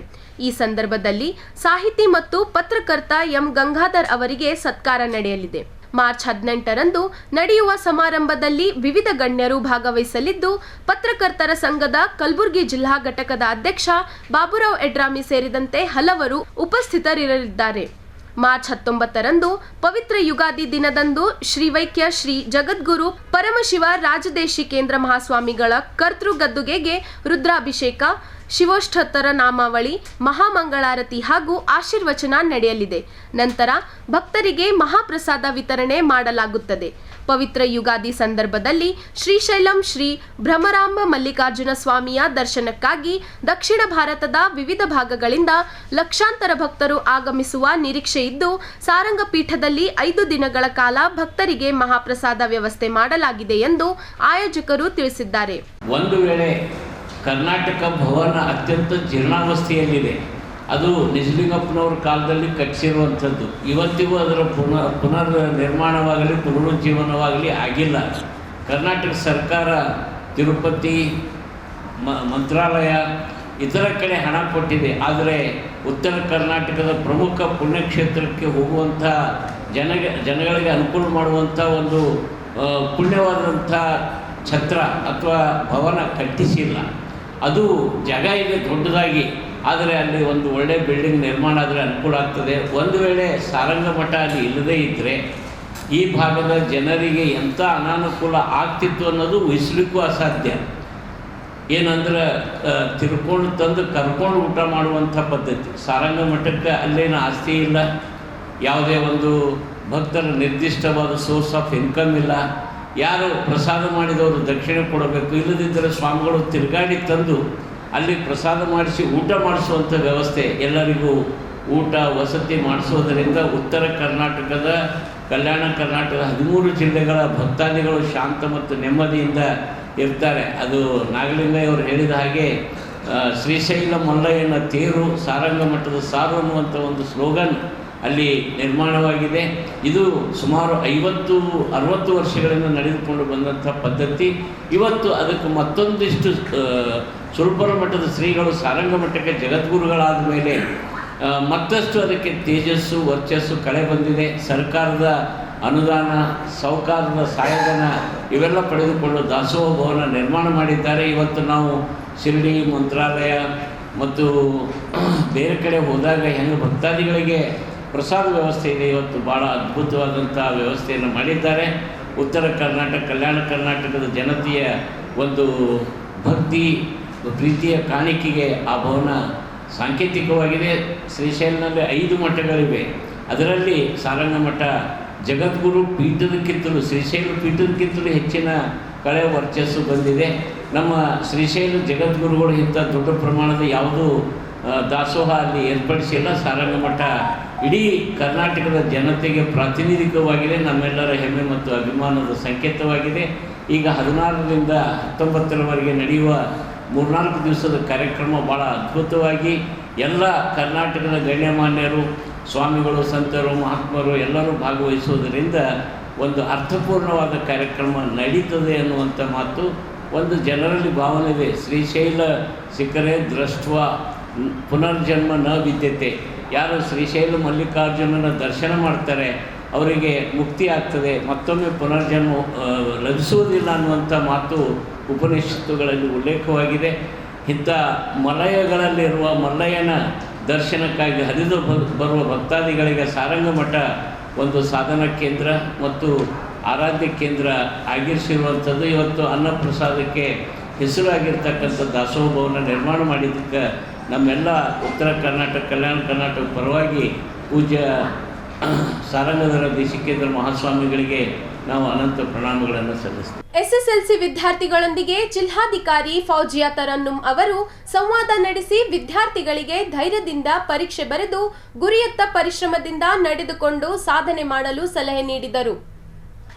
ಈ ಸಂದರ್ಭದಲ್ಲಿ ಸಾಹಿತಿ ಮತ್ತು ಪತ್ರಕರ್ತ ಎಂ. ಗಂಗಾಧರ್ ಅವರಿಗೆ ಸತ್ಕಾರ ನಡೆಯಲಿದೆ. ಮಾರ್ಚ್ 18ರಂದು ನಡೆಯುವ ಸಮಾರಂಭದಲ್ಲಿ ವಿವಿಧ ಗಣ್ಯರು ಭಾಗವಹಿಸಲಿದ್ದು, ಪತ್ರಕರ್ತರ ಸಂಘದ ಕಲಬುರಗಿ ಜಿಲ್ಲಾ ಘಟಕದ ಅಧ್ಯಕ್ಷ ಬಾಬುರಾವ್ ಎಡ್ರಾಮಿ ಸೇರಿದಂತೆ ಹಲವರು ಉಪಸ್ಥಿತರಿರಲಿದ್ದಾರೆ. ಮಾರ್ಚ್ 19ರಂದು ಪವಿತ್ರ ಯುಗಾದಿ ದಿನದಂದು ಶ್ರೀವೈಕ್ಯ ಶ್ರೀ ಜಗದ್ಗುರು ಪರಮಶಿವ ರಾಜದೇಶಿಕೇಂದ್ರ ಮಹಾಸ್ವಾಮಿಗಳ ಕರ್ತೃಗದ್ದುಗೆಗೆ ರುದ್ರಾಭಿಷೇಕ, ಶಿವೋಷ್ಠೋತ್ತರ ನಾಮಾವಳಿ, ಮಹಾಮಂಗಳಾರತಿ ಹಾಗೂ ಆಶೀರ್ವಚನ ನಡೆಯಲಿದೆ. ನಂತರ ಭಕ್ತರಿಗೆ ಮಹಾಪ್ರಸಾದ ವಿತರಣೆ ಮಾಡಲಾಗುತ್ತದೆ. ಪವಿತ್ರ ಯುಗಾದಿ ಸಂದರ್ಭದಲ್ಲಿ ಶ್ರೀಶೈಲಂ ಶ್ರೀ ಭ್ರಮರಾಂಬ ಮಲ್ಲಿಕಾರ್ಜುನ ಸ್ವಾಮಿಯ ದರ್ಶನಕ್ಕಾಗಿ ದಕ್ಷಿಣ ಭಾರತದ ವಿವಿಧ ಭಾಗಗಳಿಂದ ಲಕ್ಷಾಂತರ ಭಕ್ತರು ಆಗಮಿಸುವ ನಿರೀಕ್ಷೆ ಇದ್ದು, ಸಾರಂಗ ಪೀಠದಲ್ಲಿ 5 ದಿನಗಳ ಕಾಲ ಭಕ್ತರಿಗೆ ಮಹಾಪ್ರಸಾದ ವ್ಯವಸ್ಥೆ ಮಾಡಲಾಗಿದೆ ಎಂದು ಆಯೋಜಕರು ತಿಳಿಸಿದ್ದಾರೆ. ಒಂದು ವೇಳೆ ಕರ್ನಾಟಕ ಭವನ ಅತ್ಯಂತ ಜೀರ್ಣಾವಸ್ಥೆಯಲ್ಲಿದೆ. ಅದು ನಿಜಲಿಂಗಪ್ಪನವ್ರ ಕಾಲದಲ್ಲಿ ಕಟ್ಟಿಸಿರುವಂಥದ್ದು. ಇವತ್ತಿಗೂ ಅದರ ಪುನರ್ ನಿರ್ಮಾಣವಾಗಲಿ ಪುನರುಜ್ಜೀವನವಾಗಲಿ ಆಗಿಲ್ಲ. ಕರ್ನಾಟಕ ಸರ್ಕಾರ ತಿರುಪತಿ, ಮಂತ್ರಾಲಯ ಇತರ ಕಡೆ ಹಣ ಕೊಟ್ಟಿದೆ. ಆದರೆ ಉತ್ತರ ಕರ್ನಾಟಕದ ಪ್ರಮುಖ ಪುಣ್ಯಕ್ಷೇತ್ರಕ್ಕೆ ಹೋಗುವಂಥ ಜನಗಳಿಗೆ ಅನುಕೂಲ ಮಾಡುವಂಥ ಒಂದು ಪುಣ್ಯವಾದಂಥ ಛತ್ರ ಅಥವಾ ಭವನ ಕಟ್ಟಿಸಿಲ್ಲ. ಅದು ಜಾಗ ಇದೆ ದೊಡ್ಡದಾಗಿ, ಆದರೆ ಅಲ್ಲಿ ಒಂದು ಒಳ್ಳೆಯ ಬಿಲ್ಡಿಂಗ್ ನಿರ್ಮಾಣ ಆದರೆ ಅನುಕೂಲ ಆಗ್ತದೆ. ಒಂದು ವೇಳೆ ಸಾರಂಗ ಮಠ ಅಲ್ಲಿ ಇಲ್ಲದೇ ಇದ್ದರೆ ಈ ಭಾಗದ ಜನರಿಗೆ ಎಂಥ ಅನಾನುಕೂಲ ಆಗ್ತಿತ್ತು ಅನ್ನೋದು ಊಹಿಸಲಿಕ್ಕೂ ಅಸಾಧ್ಯ. ಏನಂದ್ರೆ ತಿರ್ಕೊಂಡು ತಂದು ಕರ್ಕೊಂಡು ಊಟ ಮಾಡುವಂಥ ಪದ್ಧತಿ. ಸಾರಂಗ ಮಠಕ್ಕೆ ಅಲ್ಲೇನು ಆಸ್ತಿ ಇಲ್ಲ, ಯಾವುದೇ ಒಂದು ಭಕ್ತರ ನಿರ್ದಿಷ್ಟವಾದ ಸೋರ್ಸ್ ಆಫ್ ಇನ್ಕಮ್ ಇಲ್ಲ. ಯಾರು ಪ್ರಸಾದ ಮಾಡಿದವರು ದಕ್ಷಿಣೆ ಕೊಡಬೇಕು, ಇಲ್ಲದಿದ್ದರೆ ಸ್ವಾಮಿಗಳು ತಿರುಗಾಡಿ ತಂದು ಅಲ್ಲಿ ಪ್ರಸಾದ ಮಾಡಿಸಿ ಊಟ ಮಾಡಿಸುವಂಥ ವ್ಯವಸ್ಥೆ, ಎಲ್ಲರಿಗೂ ಊಟ ವಸತಿ ಮಾಡಿಸೋದರಿಂದ ಉತ್ತರ ಕರ್ನಾಟಕದ, ಕಲ್ಯಾಣ ಕರ್ನಾಟಕದ 13 ಜಿಲ್ಲೆಗಳ ಭಕ್ತಾದಿಗಳು ಶಾಂತ ಮತ್ತು ನೆಮ್ಮದಿಯಿಂದ ಇರ್ತಾರೆ. ಅದು ನಾಗಲಿಂಗಯ್ಯವರು ಹೇಳಿದ ಹಾಗೆ ಶ್ರೀಶೈಲ ಮಲ್ಲಯ್ಯನ ತೇರು ಸಾರಂಗ ಮಠದ ಸಾರು ಅನ್ನುವಂಥ ಒಂದು ಸ್ಲೋಗನ್ ಅಲ್ಲಿ ನಿರ್ಮಾಣವಾಗಿದೆ. ಇದು ಸುಮಾರು 50-60 ವರ್ಷಗಳಿಂದ ನಡೆದುಕೊಂಡು ಬಂದಂಥ ಪದ್ಧತಿ. ಇವತ್ತು ಅದಕ್ಕೆ ಮತ್ತೊಂದಿಷ್ಟು ಸುರಪುರ ಮಠದ ಶ್ರೀಗಳು ಸಾರಂಗ ಮಠಕ್ಕೆ ಜಗದ್ಗುರುಗಳಾದ ಮೇಲೆ ಮತ್ತಷ್ಟು ಅದಕ್ಕೆ ತೇಜಸ್ಸು ವರ್ಚಸ್ಸು ಕಳೆ ಬಂದಿದೆ. ಸರ್ಕಾರದ ಅನುದಾನ, ಸೌಕಾರದ ಸಹಾಯಧನ ಇವೆಲ್ಲ ಪಡೆದುಕೊಂಡು ದಾಸೋಹ ಭವನ ನಿರ್ಮಾಣ ಮಾಡಿದ್ದಾರೆ. ಇವತ್ತು ನಾವು ಶಿರಡಿ, ಮಂತ್ರಾಲಯ ಮತ್ತು ಬೇರೆ ಕಡೆ ಹೋದಾಗ ಹೆಂಗೆ ಭಕ್ತಾದಿಗಳಿಗೆ ಪ್ರಸಾದ ವ್ಯವಸ್ಥೆ ಇದೆ, ಇವತ್ತು ಭಾಳ ಅದ್ಭುತವಾದಂಥ ವ್ಯವಸ್ಥೆಯನ್ನು ಮಾಡಿದ್ದಾರೆ. ಉತ್ತರ ಕರ್ನಾಟಕ, ಕಲ್ಯಾಣ ಕರ್ನಾಟಕದ ಜನತೆಯ ಒಂದು ಭಕ್ತಿ ಪ್ರೀತಿಯ ಕಾಣಿಕೆಗೆ ಆ ಭವನ ಸಾಂಕೇತಿಕವಾಗಿದೆ. ಶ್ರೀಶೈಲನಲ್ಲಿ 5 ಮಠಗಳಿವೆ. ಅದರಲ್ಲಿ ಸಾರಂಗ ಮಠ ಜಗದ್ಗುರು ಪೀಠದಕ್ಕಿಂತಲೂ, ಶ್ರೀಶೈಲ ಪೀಠದಕ್ಕಿಂತಲೂ ಹೆಚ್ಚಿನ ಕಳೆ ವರ್ಚಸ್ಸು ಬಂದಿದೆ. ನಮ್ಮ ಶ್ರೀಶೈಲ ಜಗದ್ಗುರುಗಳು ಇಂಥ ದೊಡ್ಡ ಪ್ರಮಾಣದ ಯಾವುದೂ ದಾಸೋಹ ಅಲ್ಲಿ ಏರ್ಪಡಿಸಿಲ್ಲ. ಸಾರಂಗ ಮಠ ಇಡೀ ಕರ್ನಾಟಕದ ಜನತೆಗೆ ಪ್ರಾತಿನಿಧಿಕವಾಗಿದೆ, ನಮ್ಮೆಲ್ಲರ ಹೆಮ್ಮೆ ಮತ್ತು ಅಭಿಮಾನದ ಸಂಕೇತವಾಗಿದೆ. ಈಗ 16ರಿಂದ 19ರವರೆಗೆ ನಡೆಯುವ 3-4 ದಿವಸದ ಕಾರ್ಯಕ್ರಮ ಭಾಳ ಅದ್ಭುತವಾಗಿ ಎಲ್ಲ ಕರ್ನಾಟಕದ ಗಣ್ಯಮಾನ್ಯರು, ಸ್ವಾಮಿಗಳು, ಸಂತರು, ಮಹಾತ್ಮರು ಎಲ್ಲರೂ ಭಾಗವಹಿಸುವುದರಿಂದ ಒಂದು ಅರ್ಥಪೂರ್ಣವಾದ ಕಾರ್ಯಕ್ರಮ ನಡೀತದೆ ಅನ್ನುವಂಥ ಮಾತು ಒಂದು ಜನರಲ್ಲಿ ಭಾವನೆ ಇದೆ. ಶ್ರೀಶೈಲ ಸಿಕ್ಕರೆ ದೃಷ್ಟ್ವ ಪುನರ್ಜನ್ಮ ನ ವಿದ್ಯತೆ. ಯಾರು ಶ್ರೀಶೈಲ ಮಲ್ಲಿಕಾರ್ಜುನನ ದರ್ಶನ ಮಾಡ್ತಾರೆ ಅವರಿಗೆ ಮುಕ್ತಿ ಆಗ್ತದೆ, ಮತ್ತೊಮ್ಮೆ ಪುನರ್ಜನ್ಮ ಲಭಿಸುವುದಿಲ್ಲ ಅನ್ನುವಂಥ ಮಾತು ಉಪನಿಷತ್ತುಗಳಲ್ಲಿ ಉಲ್ಲೇಖವಾಗಿದೆ. ಇಂಥ ಮಲಯಗಳಲ್ಲಿರುವ ಮಲ್ಲಯ್ಯನ ದರ್ಶನಕ್ಕಾಗಿ ಹರಿದು ಬರುವ ಭಕ್ತಾದಿಗಳಿಗೆ ಸಾರಂಗ ಮಠ ಒಂದು ಸಾಧನಾ ಕೇಂದ್ರ ಮತ್ತು ಆರಾಧ್ಯ ಕೇಂದ್ರ ಆಗಿರಿಸಿರುವಂಥದ್ದು. ಇವತ್ತು ಅನ್ನಪ್ರಸಾದಕ್ಕೆ ಹೆಸರಾಗಿರ್ತಕ್ಕಂಥ ದಾಸೋಹ ಭವನ ನಿರ್ಮಾಣ ಮಾಡಿದ್ದಕ್ಕೆ ನಮ್ಮೆಲ್ಲ ಉತ್ತರ ಕರ್ನಾಟಕ, ಕಲ್ಯಾಣ ಕರ್ನಾಟಕ ಪರವಾಗಿ ಪೂಜ್ಯ ಸಾರಂಗಧರ ದೇಶಿಕೇಂದ್ರ ಮಹಾಸ್ವಾಮಿಗಳಿಗೆ ನಾವು ಅನಂತ ಪ್ರಣಾಮಗಳನ್ನು ಸಲ್ಲಿಸ್ತೇವೆ. ಎಸ್ಎಸ್ಎಲ್ಸಿ ವಿದ್ಯಾರ್ಥಿಗಳೊಂದಿಗೆ ಜಿಲ್ಲಾಧಿಕಾರಿ ಫೌಜಿಯಾ ತರನ್ನುಮ್ ಅವರು ಸಂವಾದ ನಡೆಸಿ ವಿದ್ಯಾರ್ಥಿಗಳಿಗೆ ಧೈರ್ಯದಿಂದ ಪರೀಕ್ಷೆ ಬರೆದು ಗುರಿಯತ್ತ ಪರಿಶ್ರಮದಿಂದ ನಡೆದುಕೊಂಡು ಸಾಧನೆ ಮಾಡಲು ಸಲಹೆ ನೀಡಿದರು.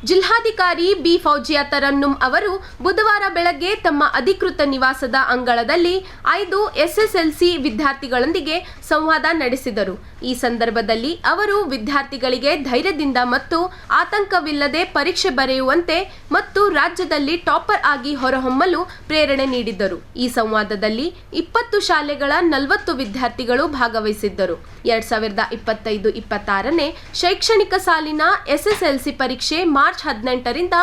ಜಿಲ್ಲಾಧಿಕಾರಿ ಬಿ ಫೌಜಿಯಾ ತರನ್ನುಮ್ ಅವರು ಬುಧವಾರ ಬೆಳಗ್ಗೆ ತಮ್ಮ ಅಧಿಕೃತ ನಿವಾಸದ ಅಂಗಳದಲ್ಲಿ 5 ಎಸ್ಎಸ್ಎಲ್ಸಿ ವಿದ್ಯಾರ್ಥಿಗಳೊಂದಿಗೆ ಸಂವಾದ ನಡೆಸಿದರು. ಈ ಸಂದರ್ಭದಲ್ಲಿ ಅವರು ವಿದ್ಯಾರ್ಥಿಗಳಿಗೆ ಧೈರ್ಯದಿಂದ ಮತ್ತು ಆತಂಕವಿಲ್ಲದೆ ಪರೀಕ್ಷೆ ಬರೆಯುವಂತೆ ಮತ್ತು ರಾಜ್ಯದಲ್ಲಿ ಟಾಪರ್ ಆಗಿ ಹೊರಹೊಮ್ಮಲು ಪ್ರೇರಣೆ ನೀಡಿದ್ದರು. ಈ ಸಂವಾದದಲ್ಲಿ 20 ಶಾಲೆಗಳ 40 ವಿದ್ಯಾರ್ಥಿಗಳು ಭಾಗವಹಿಸಿದ್ದರು. 2025-26ನೇ ಶೈಕ್ಷಣಿಕ ಸಾಲಿನ ಎಸ್ಎಸ್ಎಲ್ಸಿ ಪರೀಕ್ಷೆ ಮಾರ್ಚ್ 18ರಿಂದ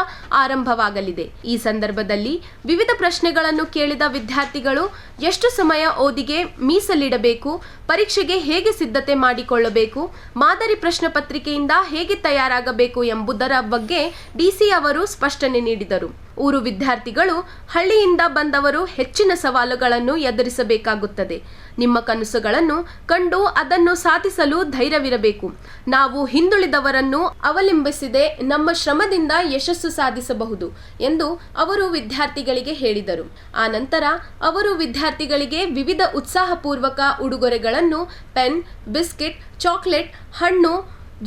ಆರಂಭವಾಗಲಿದೆ. ಈ ಸಂದರ್ಭದಲ್ಲಿ ವಿವಿಧ ಪ್ರಶ್ನೆಗಳನ್ನು ಕೇಳಿದ ವಿದ್ಯಾರ್ಥಿಗಳು ಎಷ್ಟು ಸಮಯ ಓದಿಗೆ ಮೀಸಲಿಡಬೇಕು, ಪರೀಕ್ಷೆಗೆ ಹೇಗೆ ಸಿದ್ಧತೆ ಮಾಡಿಕೊಳ್ಳಬೇಕು, ಮಾದರಿ ಪ್ರಶ್ನೆ ಪತ್ರಿಕೆಯಿಂದ ಹೇಗೆ ತಯಾರಾಗಬೇಕು ಎಂಬುದರ ಬಗ್ಗೆ ಡಿಸಿ ಅವರು ಸ್ಪಷ್ಟನೆ ನೀಡಿದರು. ಊರು ವಿದ್ಯಾರ್ಥಿಗಳು, ಹಳ್ಳಿಯಿಂದ ಬಂದವರು ಹೆಚ್ಚಿನ ಸವಾಲುಗಳನ್ನು ಎದುರಿಸಬೇಕಾಗುತ್ತದೆ. ನಿಮ್ಮ ಕನಸುಗಳನ್ನು ಕಂಡು ಅದನ್ನು ಸಾಧಿಸಲು ಧೈರ್ಯವಿರಬೇಕು. ನಾವು ಹಿಂದುಳಿದವರನ್ನು ಅವಲಂಬಿಸದೆ ನಮ್ಮ ಶ್ರಮದಿಂದ ಯಶಸ್ಸು ಸಾಧಿಸಬಹುದು ಎಂದು ಅವರು ವಿದ್ಯಾರ್ಥಿಗಳಿಗೆ ಹೇಳಿದರು. ಆ ನಂತರ ಅವರು ವಿದ್ಯಾರ್ಥಿಗಳಿಗೆ ವಿವಿಧ ಉತ್ಸಾಹಪೂರ್ವಕ ಉಡುಗೊರೆಗಳನ್ನು, ಪೆನ್, ಬಿಸ್ಕೆಟ್, ಚಾಕ್ಲೇಟ್, ಹಣ್ಣು,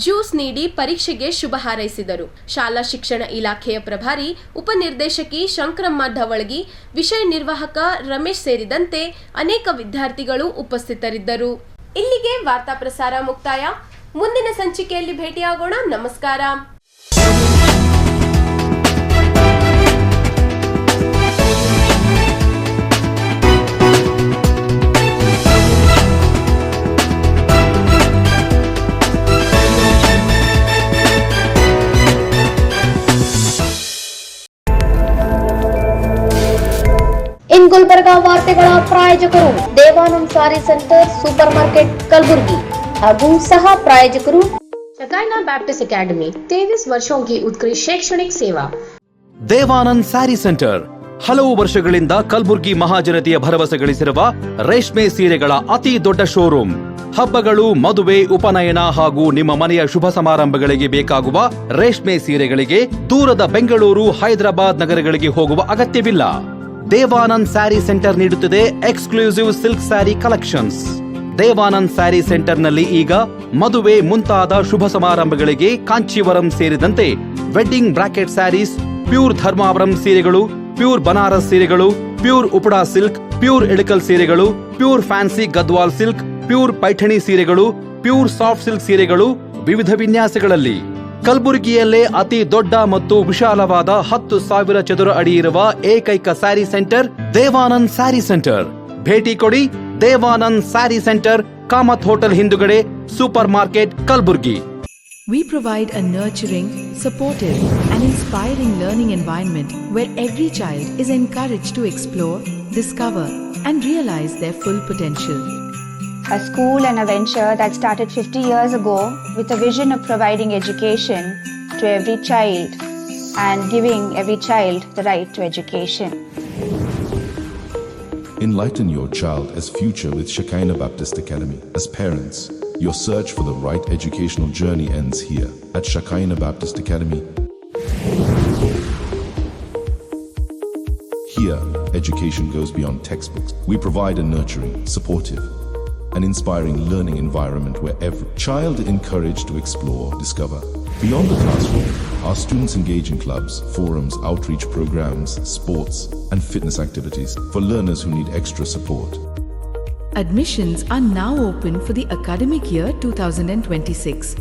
ಜ್ಯೂಸ್ ನೀಡಿ ಪರೀಕ್ಷೆಗೆ ಶುಭ ಹಾರೈಸಿದರು. ಶಾಲಾ ಶಿಕ್ಷಣ ಇಲಾಖೆಯ ಪ್ರಭಾರಿ ಉಪನಿರ್ದೇಶಕಿ ಶಂಕರಮ್ಮ ಢವಳಗಿ, ವಿಷಯ ನಿರ್ವಾಹಕ ರಮೇಶ್ ಸೇರಿದಂತೆ ಅನೇಕ ವಿದ್ಯಾರ್ಥಿಗಳು ಉಪಸ್ಥಿತರಿದ್ದರು. ಇಲ್ಲಿಗೆ ವಾರ್ತಾ ಪ್ರಸಾರ ಮುಕ್ತಾಯ. ಮುಂದಿನ ಸಂಚಿಕೆಯಲ್ಲಿ ಭೇಟಿಯಾಗೋಣ. ನಮಸ್ಕಾರ. ಇನ್ ಗುಲ್ಬರ್ಗಾ ವಾರ್ತೆಗಳ ಪ್ರಾಯೋಜಕರು ದೇವಾನಂದ್ ಸಾರಿ ಸೆಂಟರ್ ಸೂಪರ್ ಮಾರ್ಕೆಟ್ कलबुर्गी ಹಾಗೂ सह प्रायोजकರು शकाइना बैप्टिस्ट एकेडमी 23 वर्षों की उत्कृष्ट शैक्षणिक सेवा. ದೇವಾನಂದ್ ಸ್ಯಾರಿ ಸೆಂಟರ್ ಹಲವು ವರ್ಷಗಳಿಂದ ಕಲಬುರ್ಗಿ ಮಹಾಜನತೆಯ ಭರವಸೆ ಗಳಿಸಿರುವ ರೇಷ್ಮೆ ಸೀರೆಗಳ ಅತಿ ದೊಡ್ಡ ಶೋರೂಮ್. ಹಬ್ಬಗಳು, ಮದುವೆ, ಉಪನಯನ ಹಾಗೂ ನಿಮ್ಮ ಮನೆಯ ಶುಭ ಸಮಾರಂಭಗಳಿಗೆ ಬೇಕಾಗುವ ರೇಷ್ಮೆ ಸೀರೆಗಳಿಗೆ ದೂರದ ಬೆಂಗಳೂರು, ಹೈದರಾಬಾದ್ ನಗರಗಳಿಗೆ ಹೋಗುವ ಅಗತ್ಯವಿಲ್ಲ. ದೇವಾನಂದ್ ಸ್ಯಾರಿ ಸೆಂಟರ್ ನೀಡುತ್ತಿದೆ exclusive silk saree collections. Devanand saree ಸೆಂಟರ್ನಲ್ಲಿ ಈಗ ಮದುವೆ ಮುಂತಾದ ಶುಭ ಸಮಾರಂಭಗಳಿಗೆ ಕಾಂಚೀವರಂ ಸೇರಿದಂತೆ wedding brocade sarees, pure Dharmavaram ಸೀರೆಗಳು, ಪ್ಯೂರ್ ಬನಾರಸ್ ಸೀರೆಗಳು, pure Uppada silk, pure Ilkal ಸೀರೆಗಳು, pure fancy Gadwal silk, pure Paithani ಸೀರೆಗಳು, ಪ್ಯೂರ್ ಸಾಫ್ಟ್ ಸಿಲ್ಕ್ ಸೀರೆಗಳು ವಿವಿಧ ವಿನ್ಯಾಸಗಳಲ್ಲಿ. ಕಲಬುರಗಿಯಲ್ಲೇ ಅತಿ ದೊಡ್ಡ ಮತ್ತು ವಿಶಾಲವಾದ 10,000 ಚದುರ ಅಡಿ ಇರುವ ಏಕೈಕ saree centre Devanand saree centre. ಭೇಟಿ ಕೊಡಿ. Devanand saree centre, Kamath hotel ಹಿಂದುಗಡೆ, super market, Kalaburagi. We provide a nurturing, supportive, and inspiring learning environment where every child is encouraged to explore, discover, and realize their full potential. A school and a venture that started 50 years ago with a vision of providing education to every child and giving every child the right to education. Enlighten your child as future with Shekinah Baptist Academy. As parents, your search for the right educational journey ends here at Shekinah Baptist Academy. Here, education goes beyond textbooks. We provide a nurturing, supportive, an inspiring learning environment where every child is encouraged to explore, discover. Beyond the classroom, our students engage in clubs, forums, outreach programs, sports, and fitness activities for learners who need extra support. Admissions are now open for the academic year 2026.